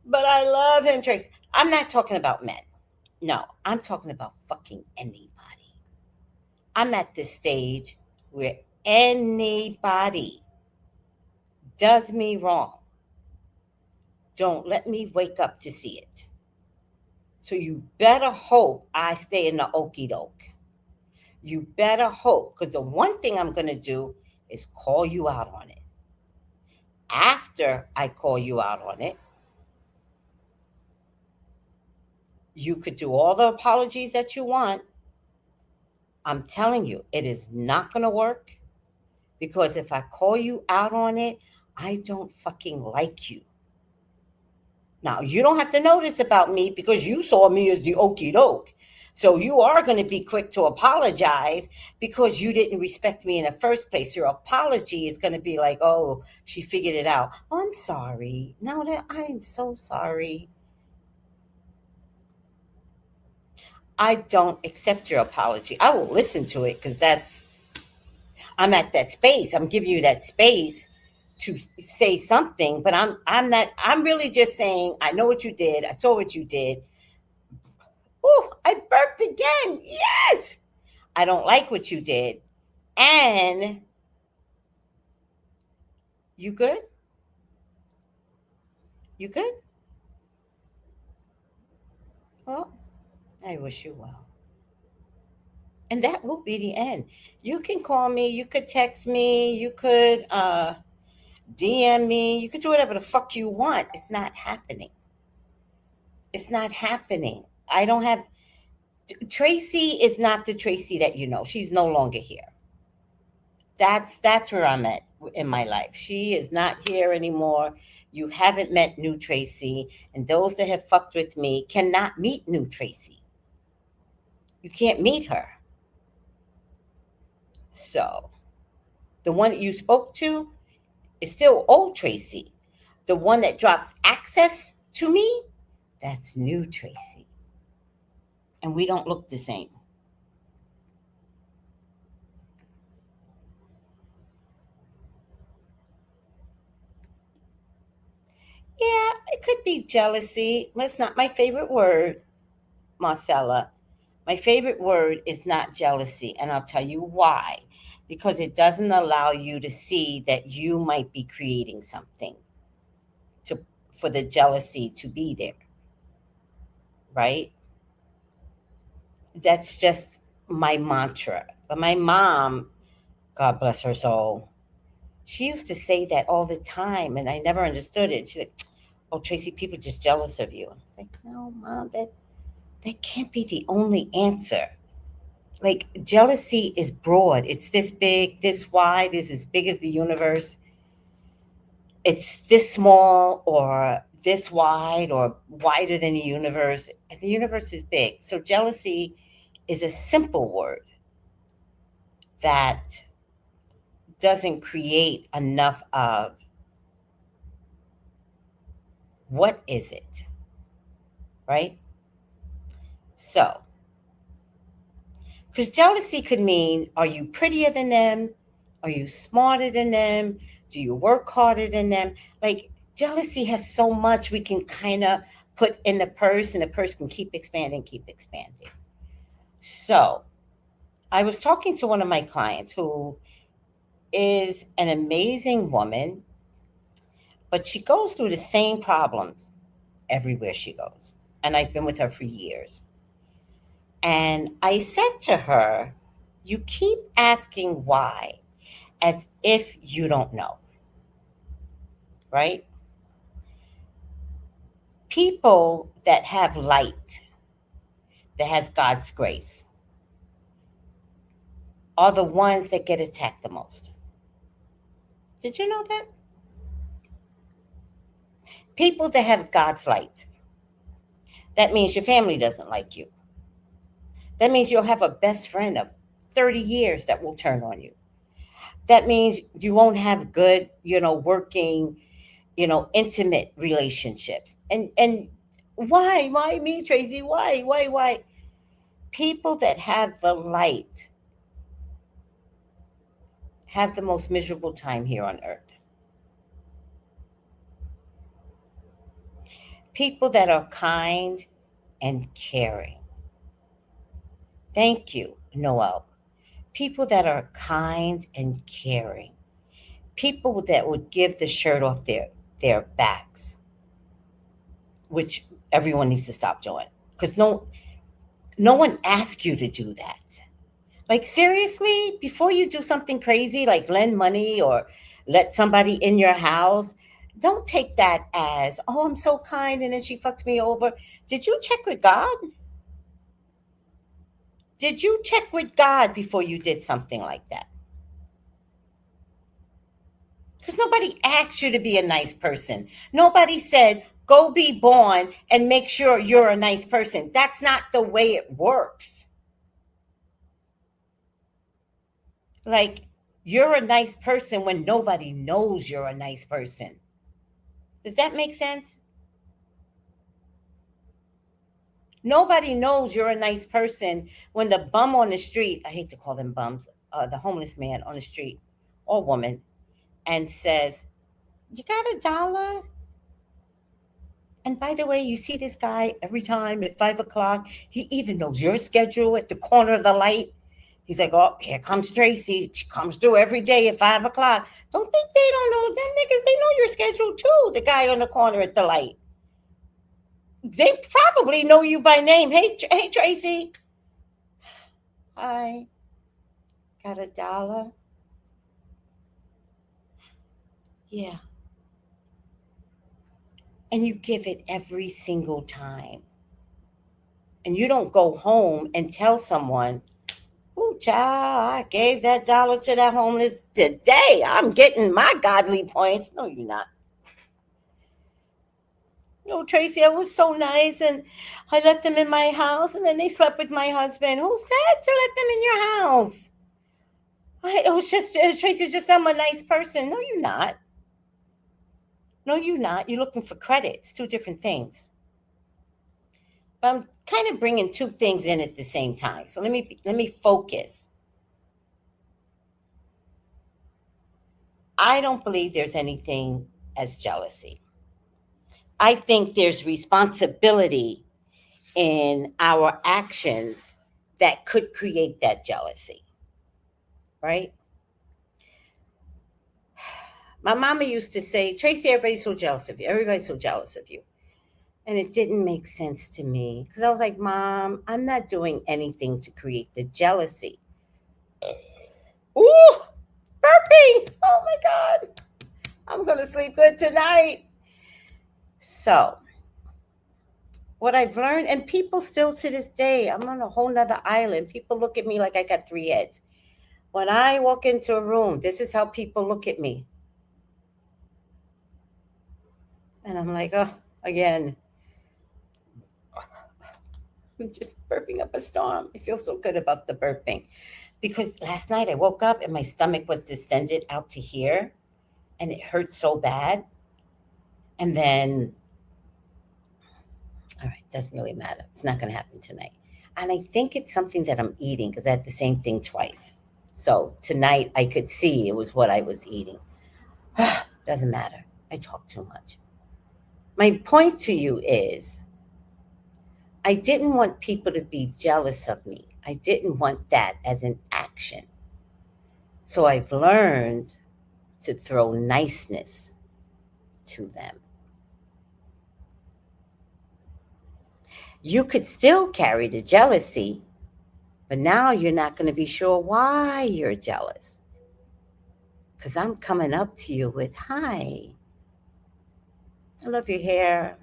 But I love him, Trace. I'm not talking about men. No, I'm talking about fucking anybody. I'm at this stage where anybody does me wrong. Don't let me wake up to see it. So you better hope I stay in the okey doke. You better hope, because the one thing I'm going to do is call you out on it. After I call you out on it, you could do all the apologies that you want. I'm telling you, it is not going to work, because if I call you out on it, I don't fucking like you. Now, you don't have to know this about me because you saw me as the okey doke. So you are going to be quick to apologize because you didn't respect me in the first place. Your apology is going to be like, oh, she figured it out. Oh, I'm sorry. No, I'm so sorry. I don't accept your apology. I will listen to it because I'm at that space. I'm giving you that space to say something, but I'm really just saying, I know what you did. I saw what you did. Oh, I burped again. Yes. I don't like what you did. And you good? You good? Well, I wish you well. And that will be the end. You can call me, you could text me, you could DM me, you could do whatever the fuck you want. It's not happening. It's not happening. I don't have Tracey is not the Tracey that you know. She's no longer here. That's where I'm at in my life. She is not here anymore. You haven't met new Tracey, and those that have fucked with me cannot meet new Tracey. You can't meet her. So, the one that you spoke to is still old Tracey. The one that drops access to me, that's new Tracey. And we don't look the same. Yeah, it could be jealousy. That's not my favorite word, Marcella. My favorite word is not jealousy, and I'll tell you why. Because it doesn't allow you to see that you might be creating something for the jealousy to be there, right? That's just my mantra. But my mom, God bless her soul, she used to say that all the time, and I never understood it. She's like, "Oh, Tracey, people are just jealous of you." I was like, "No, Mom, that can't be the only answer." Like, jealousy is broad. It's this big, this wide, it's as big as the universe. It's this small or this wide or wider than the universe. And the universe is big. So jealousy is a simple word that doesn't create enough of what is it, right? So, because jealousy could mean, are you prettier than them? Are you smarter than them? Do you work harder than them? Like, jealousy has so much we can kind of put in the purse, and the purse can keep expanding, keep expanding. So, I was talking to one of my clients who is an amazing woman, but she goes through the same problems everywhere she goes. And I've been with her for years. And I said to her, you keep asking why as if you don't know, right? People that have light, that has God's grace, are the ones that get attacked the most. Did you know that? People that have God's light, that means your family doesn't like you. That means you'll have a best friend of 30 years that will turn on you. That means you won't have good, working, intimate relationships. And Why me, Tracy? Why? People that have the light have the most miserable time here on earth. People that are kind and caring. Thank you, Noel. People that are kind and caring. People that would give the shirt off their backs, which everyone needs to stop doing. Because no one asked you to do that. Like, seriously, before you do something crazy like lend money or let somebody in your house, don't take that as, oh, I'm so kind and then she fucked me over. Did you check with God? Did you check with God before you did something like that? Because nobody asked you to be a nice person. Nobody said, go be born and make sure you're a nice person. That's not the way it works. Like, you're a nice person when nobody knows you're a nice person. Does that make sense? Nobody knows you're a nice person when the bum on the street, I hate to call them bums, the homeless man on the street or woman, and says, you got $1? And by the way, you see this guy every time at 5 o'clock. He even knows your schedule at the corner of the light. He's like, oh, here comes Tracey. She comes through every day at 5 o'clock. Don't think they don't know them niggas. They know your schedule too. The guy on the corner at the light. They probably know you by name. Hey, Tracey. Hi. Got $1? Yeah. And you give it every single time. And you don't go home and tell someone, oh, child, I gave that $1 to that homeless today. I'm getting my godly points. No, you're not. No, Tracey, I was so nice and I let them in my house and then they slept with my husband. Who said to let them in your house? It was just, Tracy's just, I'm a nice person. No, you're not. No, you're not. You're looking for credit. It's two different things. But I'm kind of bringing two things in at the same time. So let me focus. I don't believe there's anything as jealousy. I think there's responsibility in our actions that could create that jealousy, right? My mama used to say, Tracey, everybody's so jealous of you. Everybody's so jealous of you. And it didn't make sense to me because I was like, Mom, I'm not doing anything to create the jealousy. Ooh, burping. Oh my God. I'm going to sleep good tonight. So, what I've learned, and people still to this day, I'm on a whole nother island. People look at me like I got 3 heads. When I walk into a room, this is how people look at me. And I'm like, oh, again. I'm just burping up a storm. I feel so good about the burping. Because last night I woke up and my stomach was distended out to here. And it hurt so bad. And then, all right, doesn't really matter. It's not going to happen tonight. And I think it's something that I'm eating because I had the same thing twice. So tonight I could see it was what I was eating. Doesn't matter. I talk too much. My point to you is I didn't want people to be jealous of me. I didn't want that as an action. So I've learned to throw niceness to them. You could still carry the jealousy, but now you're not going to be sure why you're jealous. Because I'm coming up to you with, hi, I love your hair.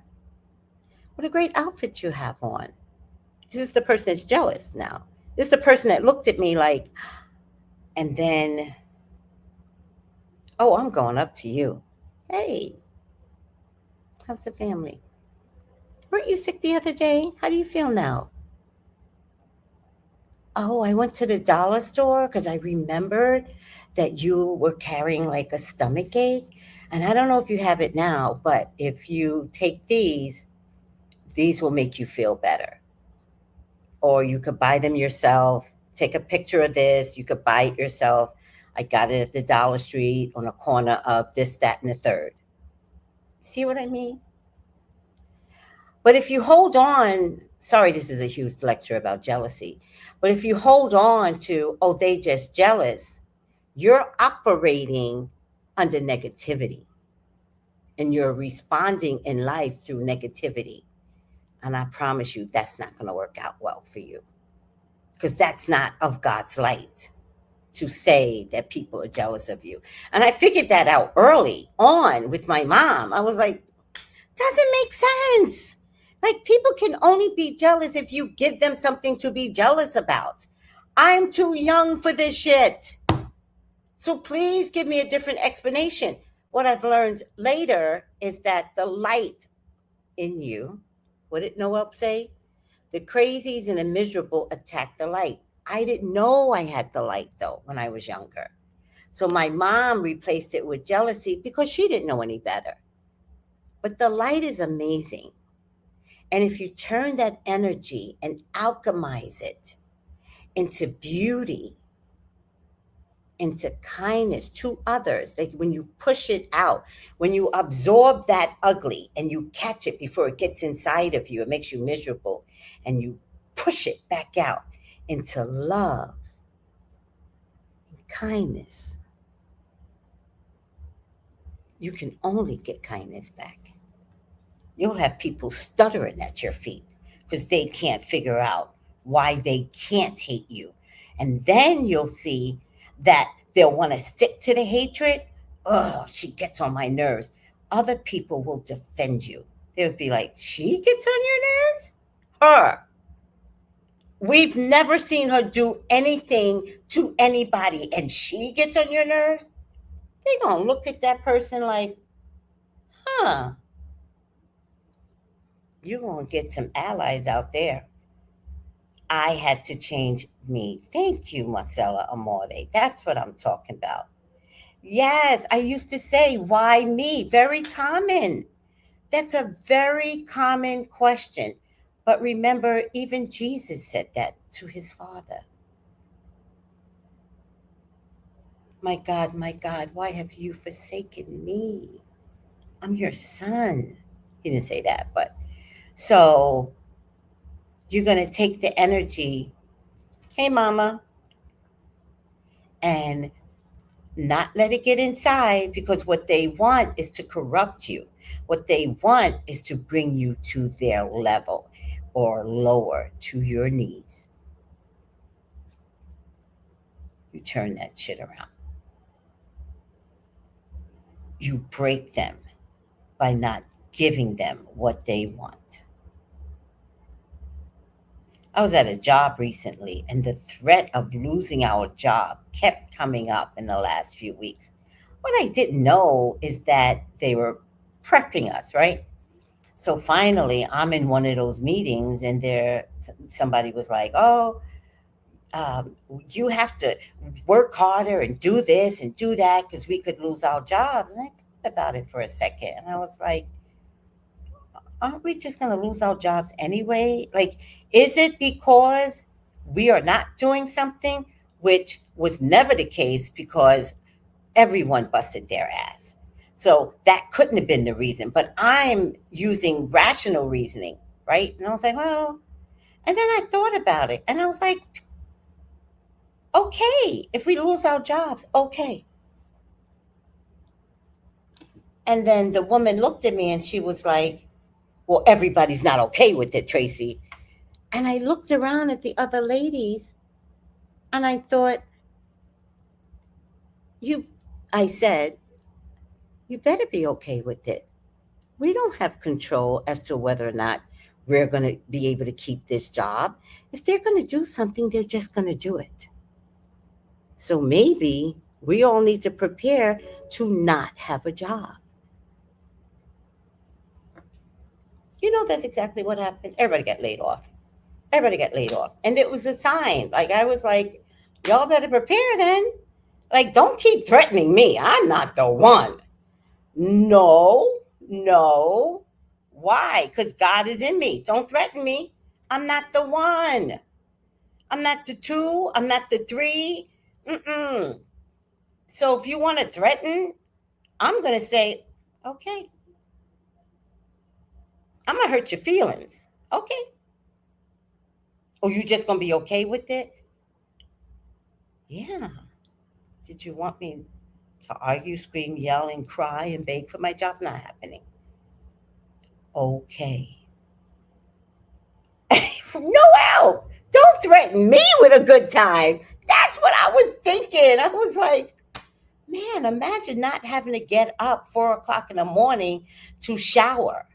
What a great outfit you have on. This is the person that's jealous now. This is the person that looked at me like, and then, oh, I'm going up to you. Hey, how's the family? Weren't you sick the other day? How do you feel now? Oh, I went to the dollar store because I remembered that you were carrying like a stomach ache. And I don't know if you have it now, but if you take these, These will make you feel better. Or you could buy them yourself. Take a picture of this. You could buy it yourself. I got it at the Dollar Street on a corner of this, that, and the third. See what I mean? But if you hold on, sorry, this is a huge lecture about jealousy, but if you hold on to, oh, they just jealous, you're operating under negativity and you're responding in life through negativity. And I promise you, that's not going to work out well for you, because that's not of God's light to say that people are jealous of you. And I figured that out early on with my mom. I was like, doesn't make sense. Like, people can only be jealous if you give them something to be jealous about. I'm too young for this shit. So please give me a different explanation. What I've learned later is that the light in you, what did Noel say? The crazies and the miserable attack the light. I didn't know I had the light, though, when I was younger. So my mom replaced it with jealousy because she didn't know any better. But the light is amazing. And if you turn that energy and alchemize it into beauty, into kindness to others, like when you push it out, when you absorb that ugly and you catch it before it gets inside of you, it makes you miserable, and you push it back out into love and kindness, you can only get kindness back. You'll have people stuttering at your feet because they can't figure out why they can't hate you. And then you'll see that they'll want to stick to the hatred. Oh, she gets on my nerves. Other people will defend you. They'll be like, she gets on your nerves? Her. We've never seen her do anything to anybody, and she gets on your nerves? They're going to look at that person like, huh, you're going to get some allies out there. I had to change me. Thank you, Marcella Amore. That's what I'm talking about. Yes, I used to say, why me? Very common. That's a very common question. But remember, even Jesus said that to his Father. My God, why have you forsaken me? I'm your son. He didn't say that, but so you're going to take the energy, hey, mama, and not let it get inside, because what they want is to corrupt you. What they want is to bring you to their level or lower, to your knees. You turn that shit around. You break them by not giving them what they want. I was at a job recently, and the threat of losing our job kept coming up in the last few weeks. What I didn't know is that they were prepping us, right? So finally, I'm in one of those meetings, and somebody was like, oh, you have to work harder and do this and do that because we could lose our jobs. And I thought about it for a second, and I was like, aren't we just going to lose our jobs anyway? Like, is it because we are not doing something, which was never the case because everyone busted their ass? So that couldn't have been the reason, but I'm using rational reasoning, right? And I was like, well, and then I thought about it, and I was like, okay, if we lose our jobs, okay. And then the woman looked at me and she was like, well, everybody's not okay with it, Tracey. And I looked around at the other ladies and I thought, I said, you better be okay with it. We don't have control as to whether or not we're going to be able to keep this job. If they're going to do something, they're just going to do it. So maybe we all need to prepare to not have a job. You know, that's exactly what happened. Everybody got laid off. And it was a sign. Like, I was like, y'all better prepare then. Like, don't keep threatening me. I'm not the one. No. Why? Because God is in me. Don't threaten me. I'm not the one. I'm not the two. I'm not the three. Mm-mm. So if you want to threaten, I'm going to say, okay, I'm going to hurt your feelings. Okay. Or you just going to be okay with it? Yeah. Did you want me to argue, scream, yell, and cry and beg for my job? Not happening. Okay. Noel, don't threaten me with a good time. That's what I was thinking. I was like, man, imagine not having to get up 4 o'clock in the morning to shower,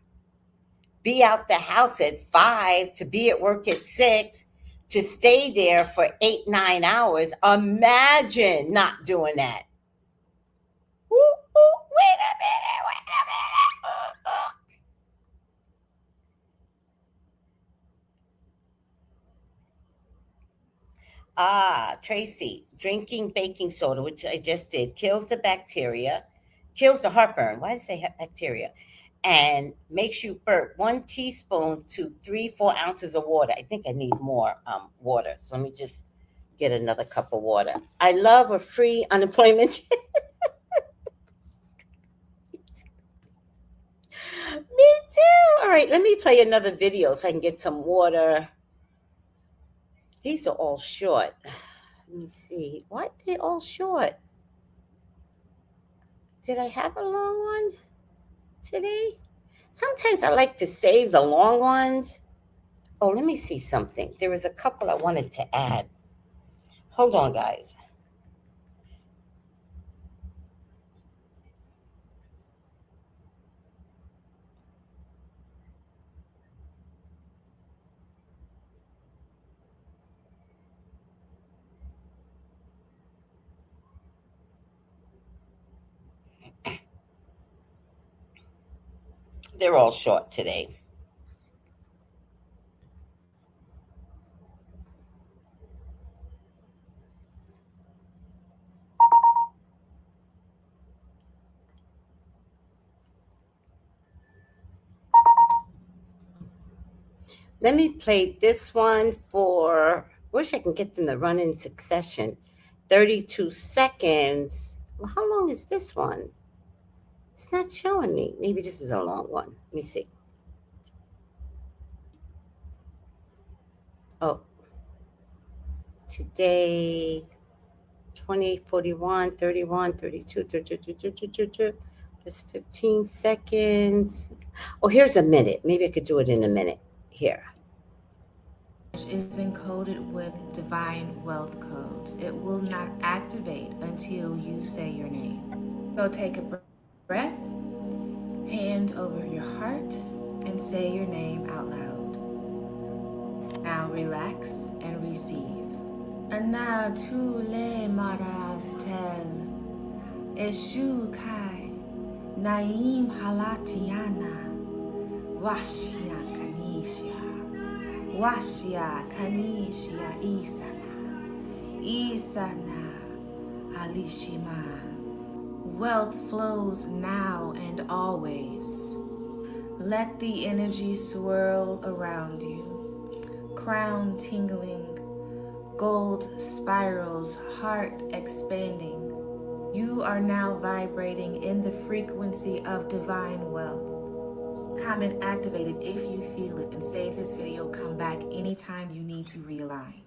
be out the house at 5, to be at work at 6, to stay there for 8, 9 hours. Imagine not doing that. Ooh, ooh, wait a minute, wait a minute. Tracey, drinking baking soda, which I just did, kills the bacteria, kills the heartburn. Why did I say bacteria? And makes you burp. 1 teaspoon to 3-4 ounces of water. I think I need more water. So let me just get another cup of water. I love a free unemployment. Me too. All right, let me play another video so I can get some water. These are all short. Let me see. Why are they all short? Did I have a long one today? Sometimes I like to save the long ones. Oh, let me see something. There was a couple I wanted to add. Hold on, guys. They're all short today. Let me play this one for, wish I can get them to run in succession. 32 seconds. Well, how long is this one? It's not showing me. Maybe this is a long one. Let me see. Oh, today, 28, 41, 31, 32, 32, 32, 32. That's 15 seconds. Oh, here's a minute. Maybe I could do it in a minute. Here. Is encoded with divine wealth codes. It will not activate until you say your name. So take a breath, hand over your heart, and say your name out loud. Now relax and receive. Ana tu le maras tel, eshu kai, naim halatiana, washia kanisha. Washia Kanishia Isana Alishima. Wealth flows now and always. Let the energy swirl around you. Crown tingling, gold spirals, heart expanding. You are now vibrating in the frequency of divine wealth. Comment activated if you feel it, and save this video. Come back anytime you need to realign.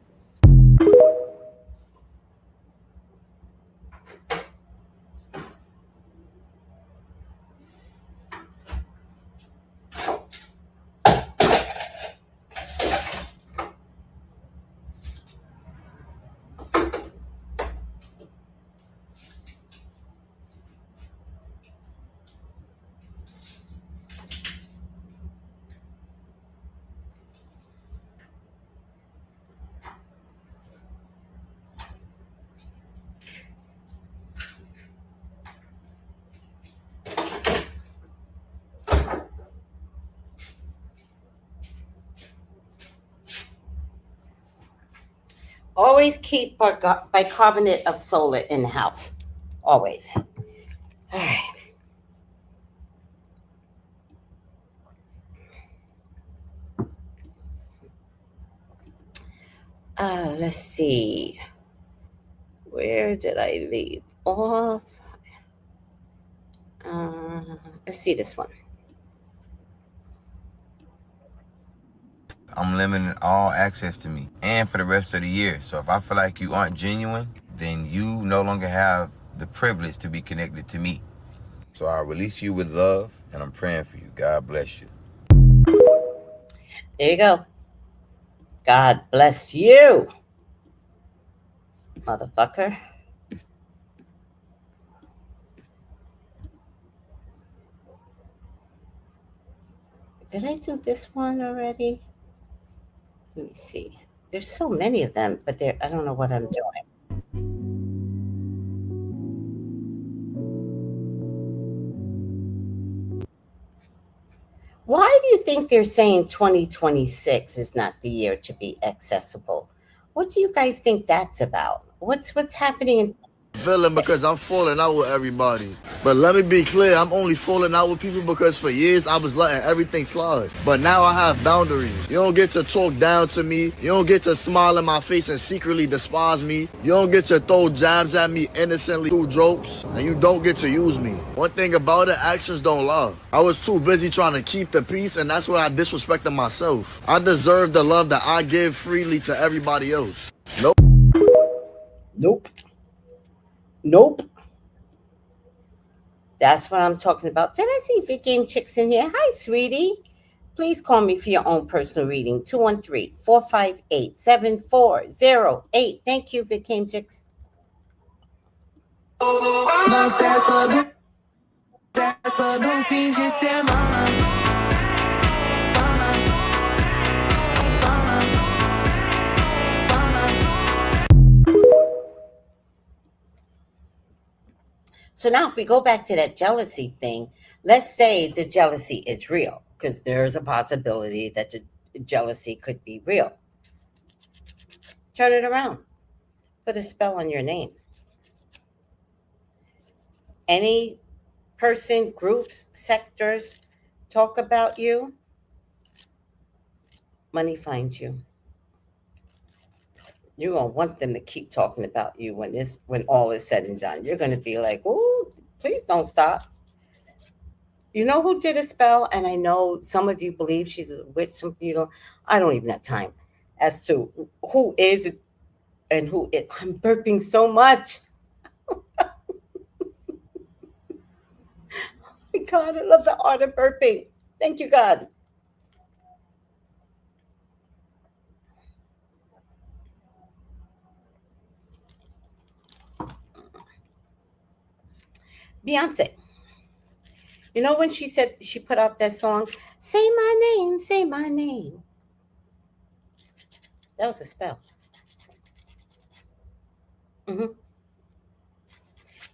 Always keep bicarbonate of soda in the house. Always. All right. Let's see. Where did I leave off? Let's see this one. I'm limiting all access to me and for the rest of the year. So if I feel like you aren't genuine, then you no longer have the privilege to be connected to me. So I release you with love, and I'm praying for you. God bless you. There you go. God bless you, motherfucker. Did I do this one already? Let me see. There's so many of them, but I don't know what I'm doing. Why do you think they're saying 2026 is not the year to be accessible? What do you guys think that's about? What's happening in Feeling because I'm falling out with everybody. But let me be clear, I'm only falling out with people because for years I was letting everything slide. But now I have boundaries. You don't get to talk down to me. You don't get to smile in my face and secretly despise me. You don't get to throw jabs at me innocently through jokes. And you don't get to use me. One thing about it, actions don't lie. I was too busy trying to keep the peace, and that's where I disrespected myself. I deserve the love that I give freely to everybody else. Nope. Nope. Nope. That's what I'm talking about. Did I see Vic Game Chicks in here? Hi, sweetie. Please call me for your own personal reading. 213-458-7408. Thank you, Vic Game Chicks. So now if we go back to that jealousy thing, let's say the jealousy is real, because there's a possibility that the jealousy could be real. Turn it around. Put a spell on your name. Any person, groups, sectors talk about you, money finds you. You're gonna want them to keep talking about you when all is said and done. You're gonna be like, "Oh, please don't stop." You know who did a spell? And I know some of you believe she's a witch. Some of you don't. I don't even have time as to who is it and who it. I'm burping so much. God, I love the art of burping. Thank you, God. Beyonce. You know when she said she put out that song, "Say my name, say my name." That was a spell. Hmm.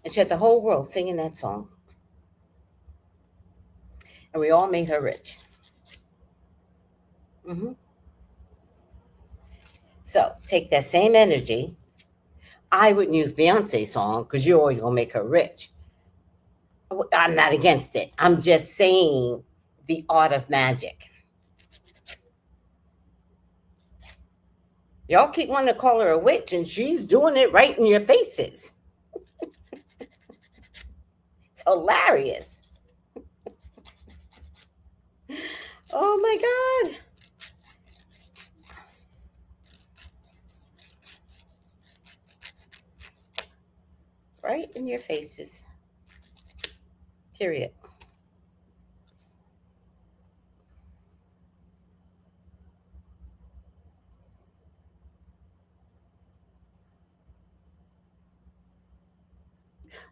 And she had the whole world singing that song. And we all made her rich. Hmm. So take that same energy. I wouldn't use Beyonce's song because you're always going to make her rich. I'm not against it. I'm just saying the art of magic. Y'all keep wanting to call her a witch, and she's doing it right in your faces. It's hilarious. Oh my God. Right in your faces. Period.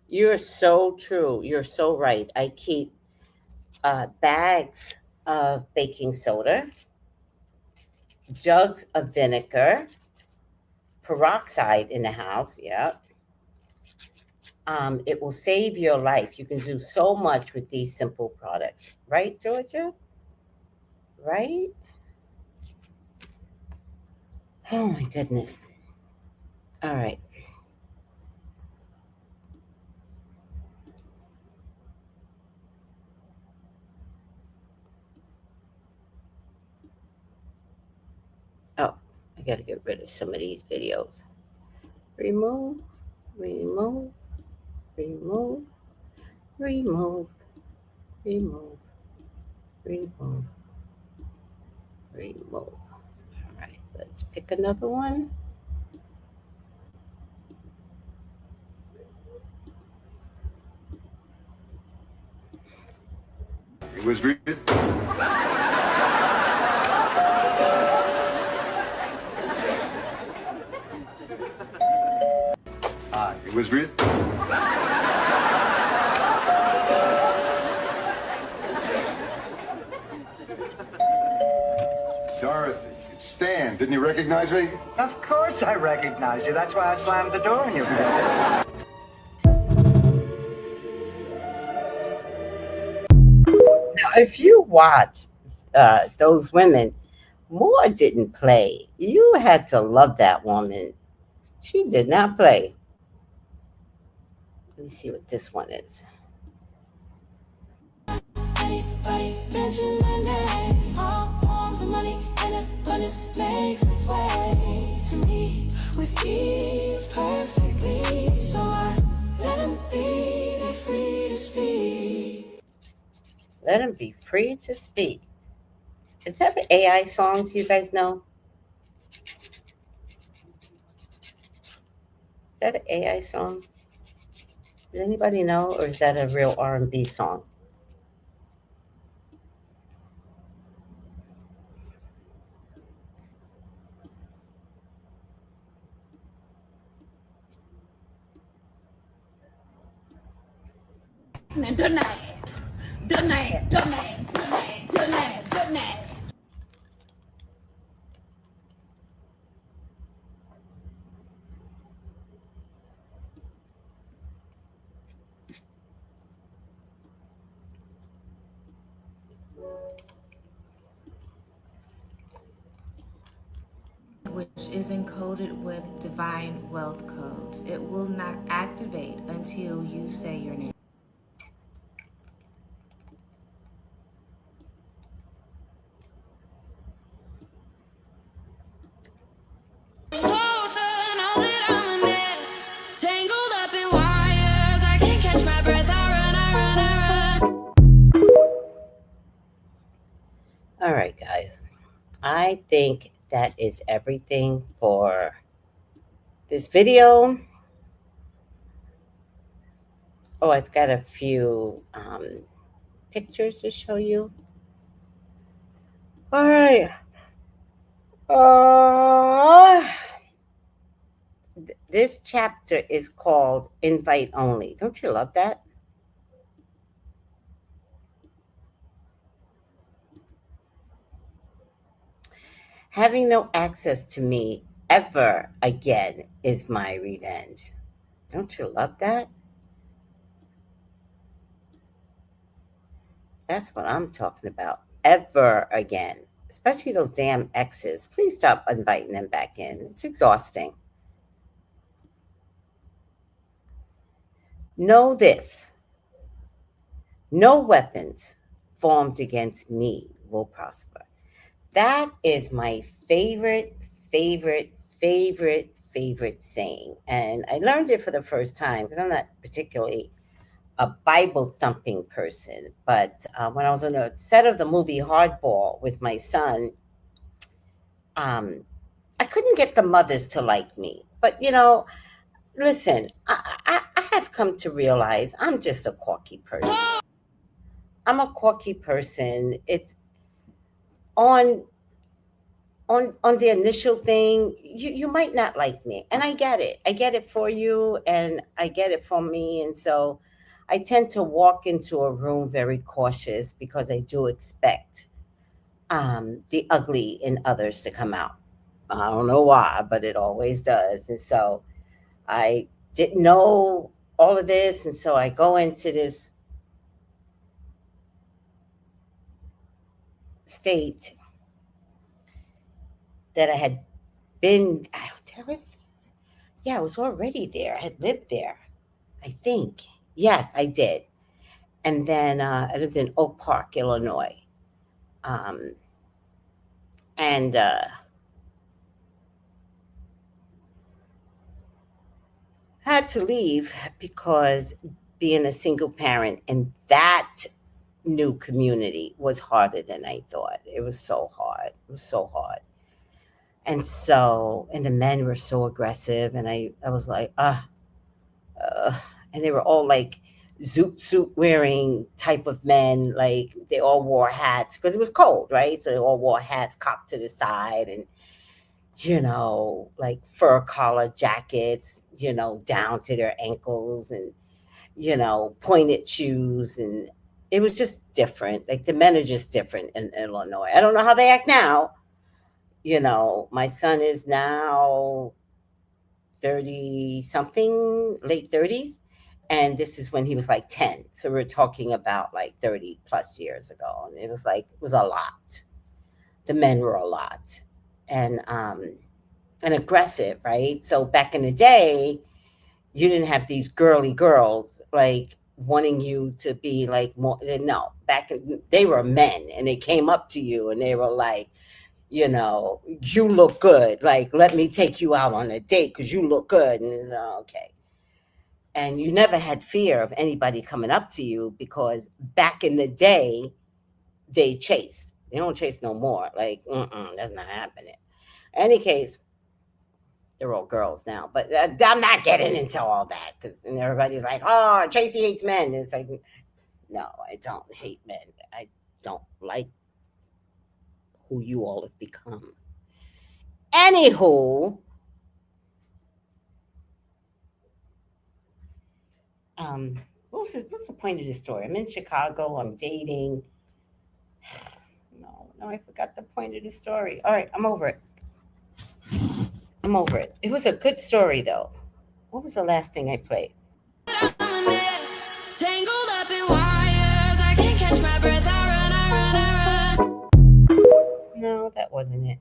You're so true. You're so right. I keep bags of baking soda, jugs of vinegar, peroxide in the house. Yeah. It will save your life. You can do so much with these simple products. Right, Georgia? Right? Oh my goodness. All right. Oh, I got to get rid of some of these videos. Remove, remove, remove, remove, remove, remove, remove. All right, let's pick another one. It was real. It was real. Dorothy, it's Stan. Didn't you recognize me? Of course I recognized you. That's why I slammed the door in your face. Now, if you watch those women, Moore didn't play. You had to love that woman. She did not play. Let me see what this one is. Anybody mentions my name, all forms of money and abundance makes its way to me with ease perfectly. So I let them be, they're free to speak. Let them be free to speak. Is that an AI song? Do you guys know? Is that an AI song? Does anybody know, or is that a real R&B song? Which is encoded with divine wealth codes. It will not activate until you say your name. All right, guys. I think that is everything for this video. Oh, I've got a few pictures to show you. All right. This chapter is called Invite Only. Don't you love that? Having no access to me ever again is my revenge. Don't you love that? That's what I'm talking about. Ever again. Especially those damn exes. Please stop inviting them back in. It's exhausting. Know this. No weapons formed against me will prosper. That is my favorite saying. And I learned it for the first time because I'm not particularly a Bible thumping person. But when I was on a set of the movie Hardball with my son, I couldn't get the mothers to like me. But, listen, I have come to realize I'm just a quirky person. I'm a quirky person. It's on the initial thing, you might not like me, and I get it for you, and I get it for me. And so I tend to walk into a room very cautious because I do expect the ugly in others to come out. I don't know why, but it always does. And so I didn't know all of this, and so I go into this state that I had been. I was already there. I had lived there, I think. Yes, I did. And then I lived in Oak Park, Illinois. And had to leave because being a single parent in that new community was harder than I thought. It was so hard. It was so hard. And the men were so aggressive, and I was like, and they were all like zoot suit wearing type of men. Like they all wore hats because it was cold, right? So they all wore hats cocked to the side, and like fur collar jackets, down to their ankles, and pointed shoes, and it was just different. Like the men are just different in Illinois. I don't know how they act now. My son is now 30 something, late 30s. And this is when he was like 10. So we're talking about like 30 plus years ago. And it was a lot. The men were a lot. And aggressive, right? So back in the day, you didn't have these girly girls like wanting you to be like more. No, they were men, and they came up to you and they were like, you look good. Like, let me take you out on a date because you look good. And it's okay. And you never had fear of anybody coming up to you because back in the day, they chased. They don't chase no more. Like, that's not happening. Any case, they're all girls now, but I'm not getting into all that because everybody's like, "Oh, Tracy hates men." And it's like, no, I don't hate men. I don't like who you all have become. Anywho, what's the point of this story? I'm in Chicago. I'm dating. No, I forgot the point of the story. All right, I'm over it. I'm over it. It was a good story though. What was the last thing I played? Tangled up in wires, I can't catch my breath. I run. No, that wasn't it.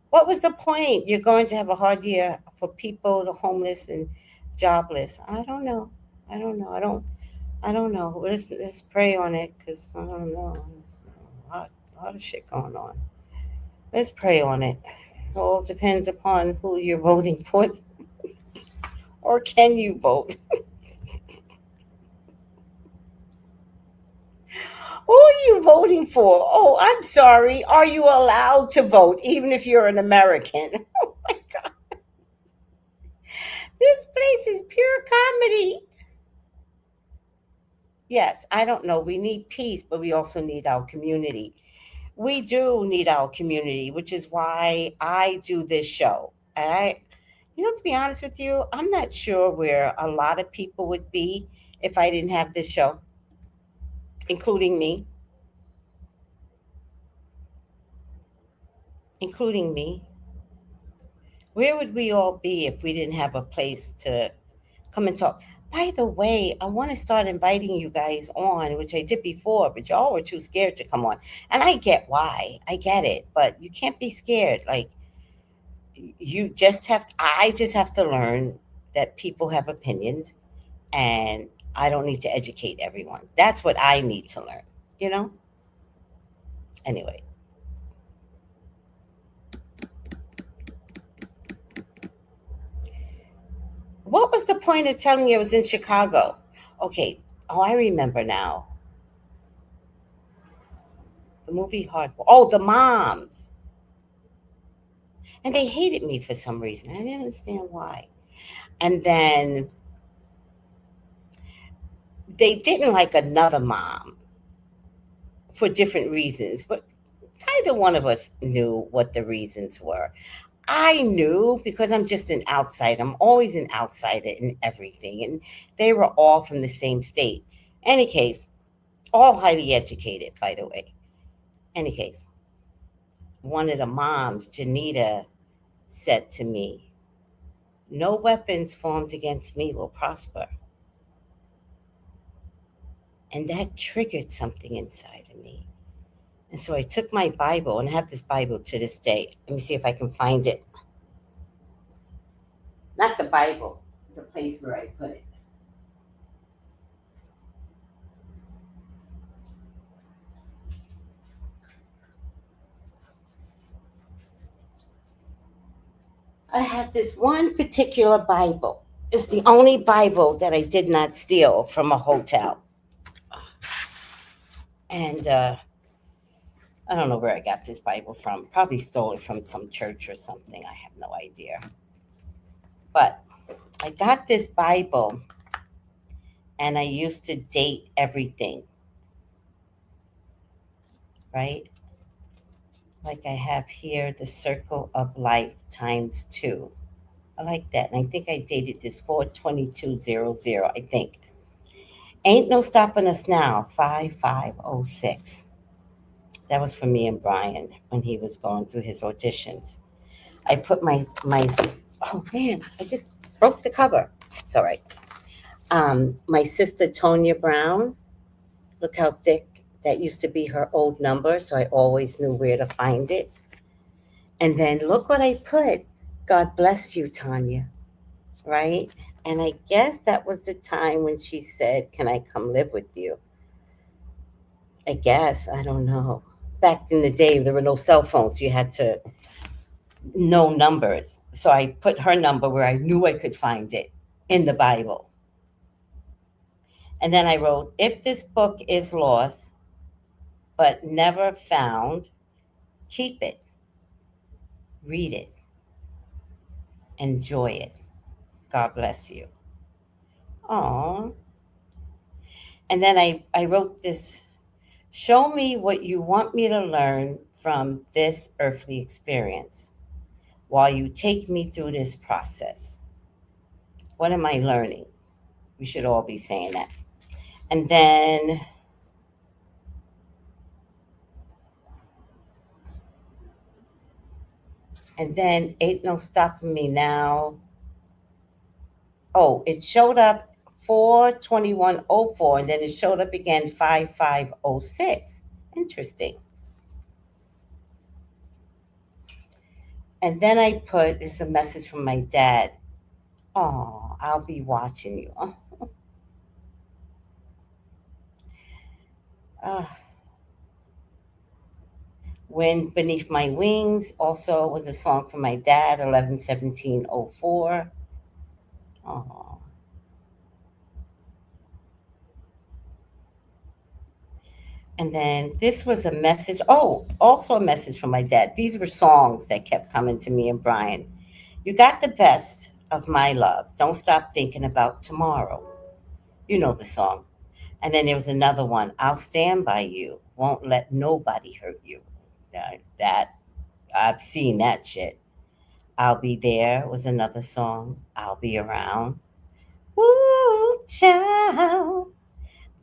What was the point? You're going to have a hard year for people, the homeless and jobless. I don't know. I don't know. Let's pray on it because I don't know. There's a lot of shit going on. Let's pray on it. It all depends upon who you're voting for, or can you vote? Who are you voting for? Oh, I'm sorry. Are you allowed to vote even if you're an American? Oh my God. This place is pure comedy. Yes, I don't know. We need peace, but we also need our community. We do need our community, which is why I do this show. And to be honest with you, I'm not sure where a lot of people would be if I didn't have this show, including me. Including me. Where would we all be if we didn't have a place to come and talk? By the way, I want to start inviting you guys on, which I did before, but y'all were too scared to come on. And I get why. I get it, but you can't be scared. Like I just have to learn that people have opinions and I don't need to educate everyone. That's what I need to learn, you know? Anyway. What was the point of telling you I was in Chicago? Okay. Oh, I remember now. The movie Hardball. Oh, the moms. And they hated me for some reason. I didn't understand why. And then they didn't like another mom for different reasons, but neither one of us knew what the reasons were. I knew because I'm just an outsider. I'm always an outsider in everything. And they were all from the same state. Any case, all highly educated, by the way. Any case, one of the moms, Janita, said to me, "No weapons formed against me will prosper." And that triggered something inside of me. And so I took my Bible, and I have this Bible to this day. Let me see if I can find it. Not the Bible, the place where I put it. I have this one particular Bible. It's the only Bible that I did not steal from a hotel. And I don't know where I got this Bible from. Probably stole it from some church or something. I have no idea. But I got this Bible and I used to date everything, right? Like I have here, the circle of life times 2. I like that. And I think I dated this 42200, I think. Ain't no stopping us now, 5506. That was for me and Brian when he was going through his auditions. I put my oh man, I just broke the cover. It's all right. My sister Tonya Brown, look how thick that used to be her old number, so I always knew where to find it. And then look what I put. God bless you, Tanya. Right? And I guess that was the time when she said, "Can I come live with you?" I guess, I don't know. Back in the day, there were no cell phones. You had to know numbers. So I put her number where I knew I could find it in the Bible. And then I wrote, "If this book is lost but never found, keep it, read it, enjoy it. God bless you." Aw. And then I wrote this, "Show me what you want me to learn from this earthly experience while you take me through this process. What am I learning?" We should all be saying that. And then ain't no stopping me now. Oh, it showed up 42104 and then it showed up again 5506. Interesting. And then I put, it's a message from my dad. "Oh, I'll be watching you." Uh, "Wind Beneath My Wings" also was a song from my dad, 11/17/04. Oh. And then this was a message. Oh, also a message from my dad. These were songs that kept coming to me and Brian. "You got the best of my love. Don't stop thinking about tomorrow." You know the song. And then there was another one. "I'll stand by you. Won't let nobody hurt you." That I've seen that shit. "I'll Be There" was another song. "I'll Be Around." Woo, child.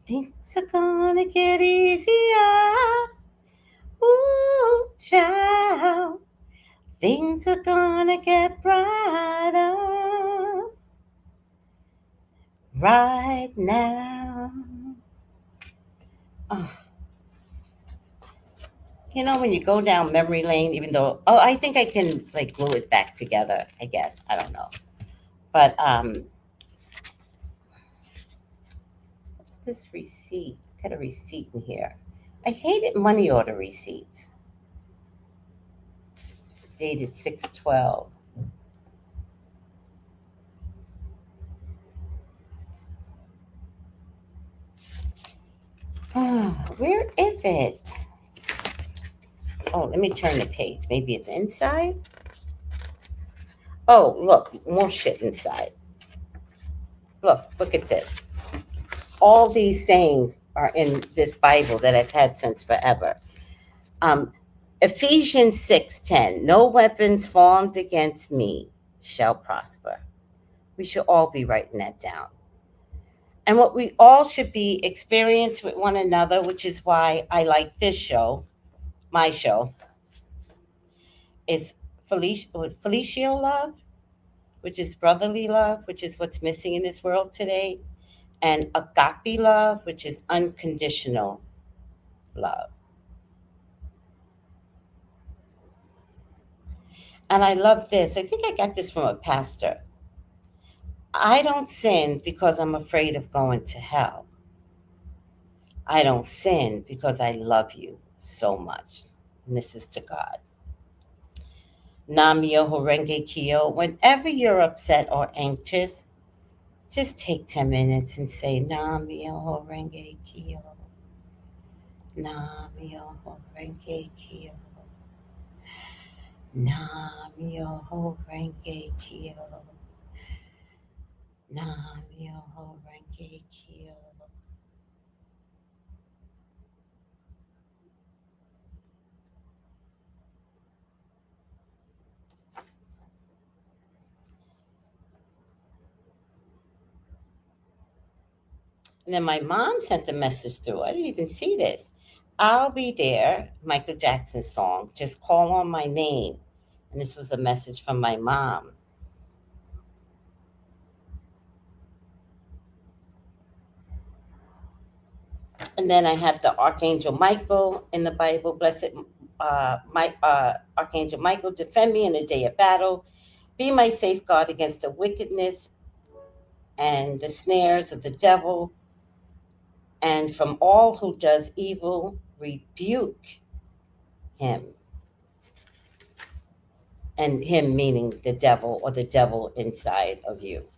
Things are gonna get easier. Ooh, child, things are gonna get brighter right now. Oh. You know, when you go down memory lane, even though, oh, I think I can like glue it back together, I guess. I don't know. But what's this receipt? Got a receipt in here. I hated money order receipts. Dated 6/12. Where is it? Oh, let me turn the page. Maybe it's inside. Oh, look, more shit inside. Look at this. All these sayings are in this Bible that I've had since forever. Ephesians 6:10, "No weapons formed against me shall prosper." We should all be writing that down. And what we all should be experienced with one another, which is why I like this show, my show, is Felicio love, which is brotherly love, which is what's missing in this world today, and agape love, which is unconditional love. And I love this. I think I got this from a pastor. "I don't sin because I'm afraid of going to hell. I don't sin because I love you so much." And this is to God. Nam Myoho Renge Kyo. Whenever you're upset or anxious, just take 10 minutes and say Nam Myoho Renge Kyo. Nam Myoho Renge Kyo. Nam Myoho Renge Kyo. Nam Myoho Renge Kyo. And then my mom sent a message through. I didn't even see this. I'll be there, Michael Jackson's song. Just call on my name. And this was a message from my mom. And then I have the Archangel Michael in the Bible. Blessed Archangel Michael, defend me in the day of battle. Be my safeguard against the wickedness and the snares of the devil. And from all who does evil, rebuke him. And him meaning the devil or the devil inside of you.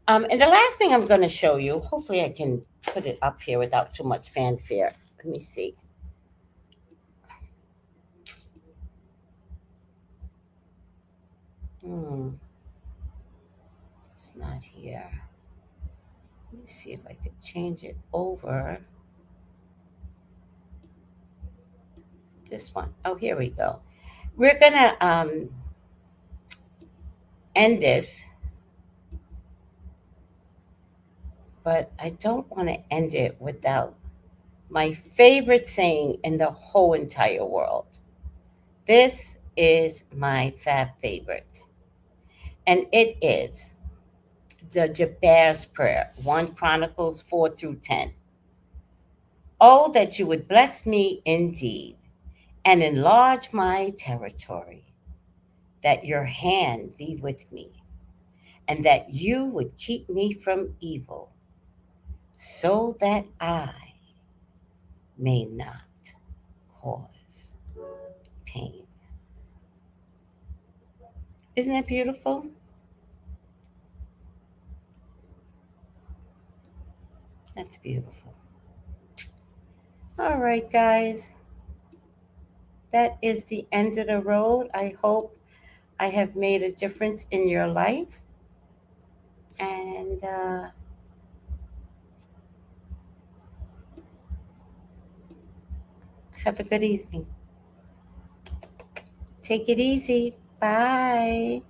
And the last thing I'm going to show you, hopefully I can put it up here without too much fanfare. Let me see. It's not here. Let me see if I could change it over. This one. Oh, here we go. We're going to end this. But I don't want to end it without my favorite saying in the whole entire world. This is my fab favorite. And it is the Jabez prayer, 1 Chronicles 4 through 10. Oh, that you would bless me indeed and enlarge my territory, that your hand be with me, and that you would keep me from evil, so that I may not cause pain. Isn't that beautiful? That's beautiful. All right, guys. That is the end of the road. I hope I have made a difference in your life. And have a good evening. Take it easy. Bye.